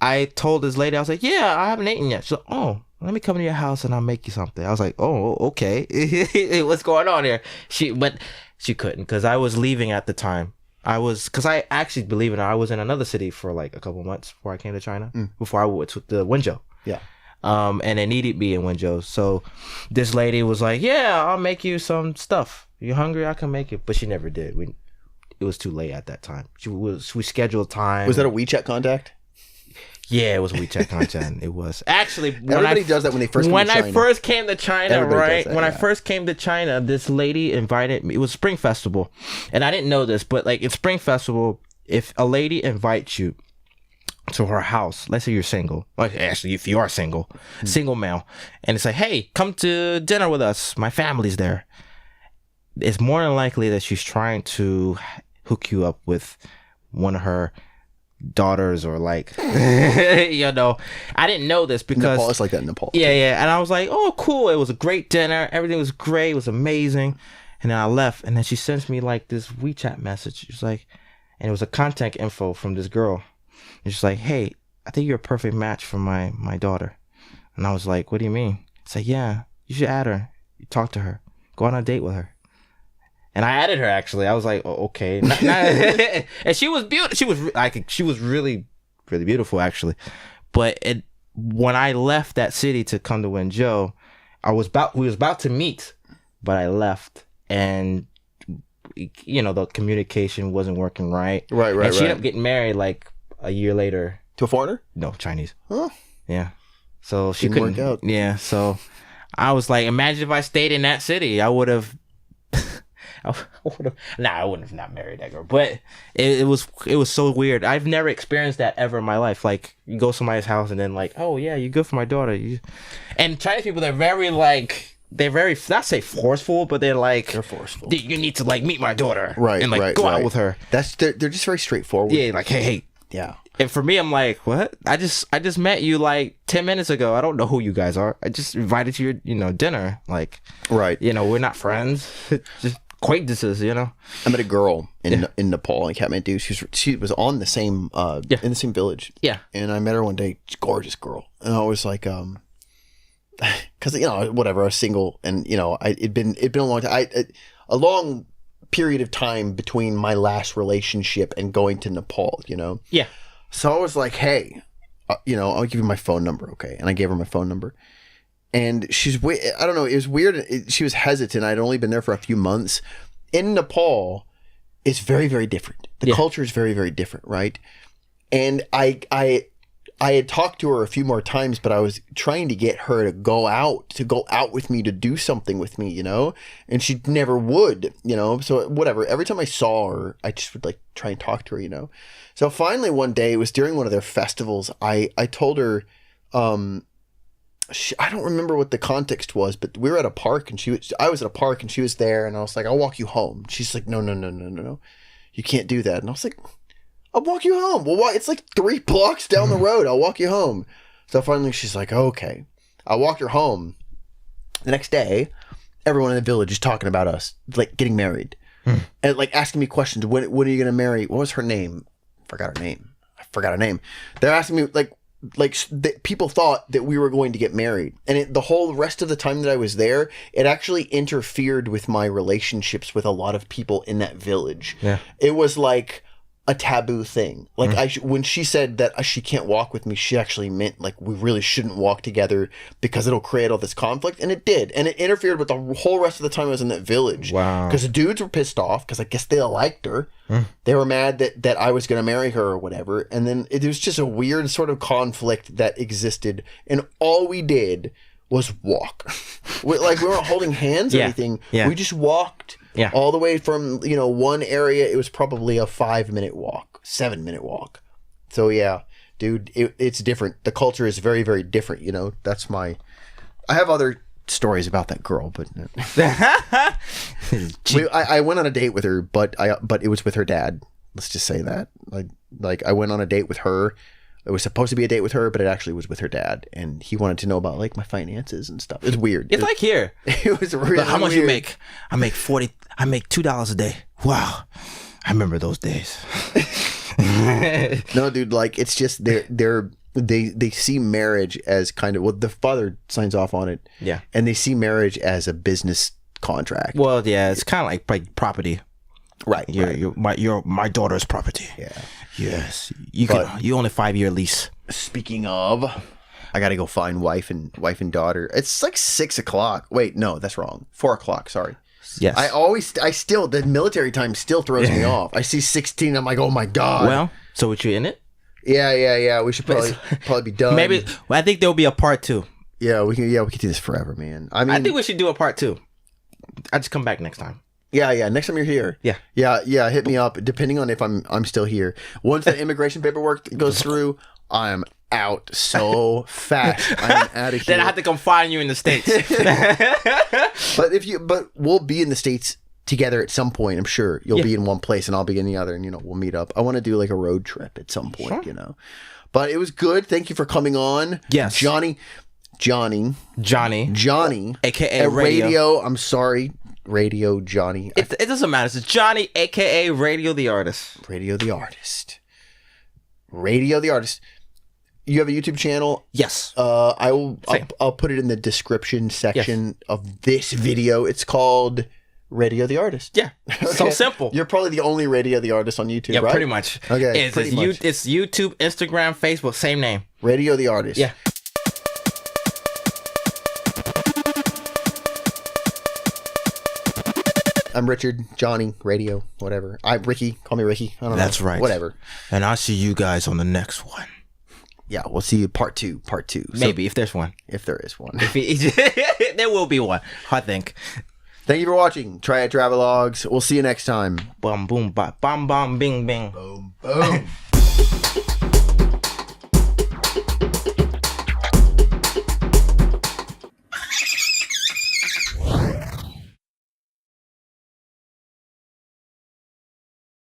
I told this lady, I was like, "Yeah, I haven't eaten yet." She's like, "Oh, let me come to your house and I'll make you something." I was like, "Oh, okay." What's going on here? But she couldn't because I was leaving at the time. Because I actually, believe it or not, I was in another city for like a couple months before I came to China, before I went to the Wenzhou. Yeah. And they needed me in Wenzhou. So this lady was like, "Yeah, I'll make you some stuff. You hungry? I can make it." But she never did. It was too late at that time. We scheduled time. Was that a WeChat contact? Yeah, it was WeChat content. It was actually everybody does that when they first come to China. I first came to China, everybody right? I first came to China, this lady invited me. It was Spring Festival, and I didn't know this, but like in Spring Festival, if a lady invites you to her house, let's say you're single, like actually if you are single male, and it's like, "Hey, come to dinner with us. My family's there." It's more than likely that she's trying to hook you up with one of her daughters or like I didn't know this because Nepal is like that in Nepal. Yeah, and I was like, "Oh, cool, it was a great dinner, everything was great, it was amazing." And then I left, and then she sends me like this WeChat message. She's like, and it was a contact info from this girl, and she's like, "Hey, I think you're a perfect match for my daughter." And I was like, "What do you mean?" It's like, "Yeah, you should add her, you talk to her, go on a date with her." And I added her, actually. I was like, "Oh, okay." And she was beautiful. She was really, really beautiful, actually. But when I left that city to come to Wenzhou, we was about to meet, but I left, and the communication wasn't working right. Right. And she ended up getting married like a year later. To a foreigner? No, Chinese. Huh? Yeah. So she Didn't couldn't work out. Yeah. So I was like, imagine if I stayed in that city, I would have. I wouldn't have not married that girl. But it was so weird. I've never experienced that ever in my life. Like, you go to somebody's house and then like, "Oh yeah, you're good for my daughter." And Chinese people, they're very not say forceful, but they're forceful. "You need to like meet my daughter, right? And like go out with her." They're just very straightforward. Yeah, like hey. Yeah. And for me, I'm like, "What? I just met you like 10 minutes ago. I don't know who you guys are. I just invited you to your dinner. Like, right? We're not friends. Just acquaintances, I met a girl in Nepal in Kathmandu. She was on the same in the same village. Yeah. And I met her one day. Gorgeous girl. And I was like, because whatever, I was single, and it'd been a long time. A long period of time between my last relationship and going to Nepal. Yeah. So I was like, hey, I'll give you my phone number, okay? And I gave her my phone number. And I don't know, it was weird. She was hesitant. I'd only been there for a few months. In Nepal, it's very, very different. The culture is very, very different, right? And I had talked to her a few more times, but I was trying to get her to go out with me, to do something with me, and she never would, so whatever. Every time I saw her, I just would like try and talk to her, So finally one day, it was during one of their festivals, I told her, I don't remember what the context was, but we were at a park and I was at a park and she was there, and I was like, I'll walk you home. She's like, no, you can't do that. And I was like, I'll walk you home. Well, why? It's like 3 blocks down the road. I'll walk you home. So finally she's like, okay. I walked her home. The next day, everyone in the village is talking about us, like getting married. And like asking me questions. When are you going to marry? What was her name? I forgot her name. They're asking me people thought that we were going to get married. And the whole rest of the time that I was there, it actually interfered with my relationships with a lot of people in that village. Yeah. It was like a taboo thing. Like when she said that she can't walk with me, she actually meant like we really shouldn't walk together because it'll create all this conflict, and it did, and it interfered with the whole rest of the time I was in that village. Wow. Because the dudes were pissed off because I guess they liked her. They were mad that I was going to marry her or whatever, and then it was just a weird sort of conflict that existed, and all we did was walk. we weren't holding hands or anything. Yeah. We just walked. Yeah. All the way from, one area, it was probably a 5-minute walk, 7-minute walk. So yeah, dude, it's different. The culture is very, very different. I have other stories about that girl, but I went on a date with her, but it was with her dad. Let's just say that. I went on a date with her. It was supposed to be a date with her, but it actually was with her dad, and he wanted to know about like my finances and stuff. It was weird. It's like here. It was really But how much weird. you make? I make $2 a day. Wow, I remember those days. No, dude, like it's just they see marriage as kind of the father signs off on it. Yeah, and they see marriage as a business contract. Well, yeah, it's kind of like property. Right. You're my daughter's property. Yeah. Yes. You own a 5-year lease. Speaking of, I gotta go find wife and daughter. It's like 6 o'clock. Wait, no, that's wrong. 4 o'clock. Sorry. Yes. The military time still throws me off. I see 16. I'm like, oh my god. Well, so what you in it? Yeah. We should probably be done. Maybe. Well, I think there'll be a part 2. Yeah, we can do this forever, man. I think we should do a part 2. I just come back next time. Yeah. Next time you're here. Yeah. Hit me up. Depending on if I'm still here. Once the immigration paperwork goes through, I'm out so fast. I'm out of here. Then I have to come find you in the States. But we'll be in the States together at some point. I'm sure you'll be in one place and I'll be in the other, and we'll meet up. I want to do like a road trip at some point. Sure. But it was good. Thank you for coming on. Yes, Johnny, aka Radio. I'm sorry. Radio Johnny. It doesn't matter. It's Johnny, aka Radio the Artist. Radio the Artist. You have a YouTube channel? Yes. I'll put it in the description section of this video. It's called Radio the Artist. Yeah. Okay. So simple. You're probably the only Radio the Artist on YouTube, right? Yeah, pretty much. Okay. It's YouTube, Instagram, Facebook, same name. Radio the Artist. Yeah. I'm Richard, Johnny, Radio, whatever. I'm Ricky. Call me Ricky. I don't know. That's right. Whatever. And I'll see you guys on the next one. Yeah, we'll see you part two. Maybe, if there's one. If there is one. There will be one, I think. Thank you for watching Triad Travelogues. We'll see you next time. Bum, boom, bam, bam, bing, bing. Boom, boom.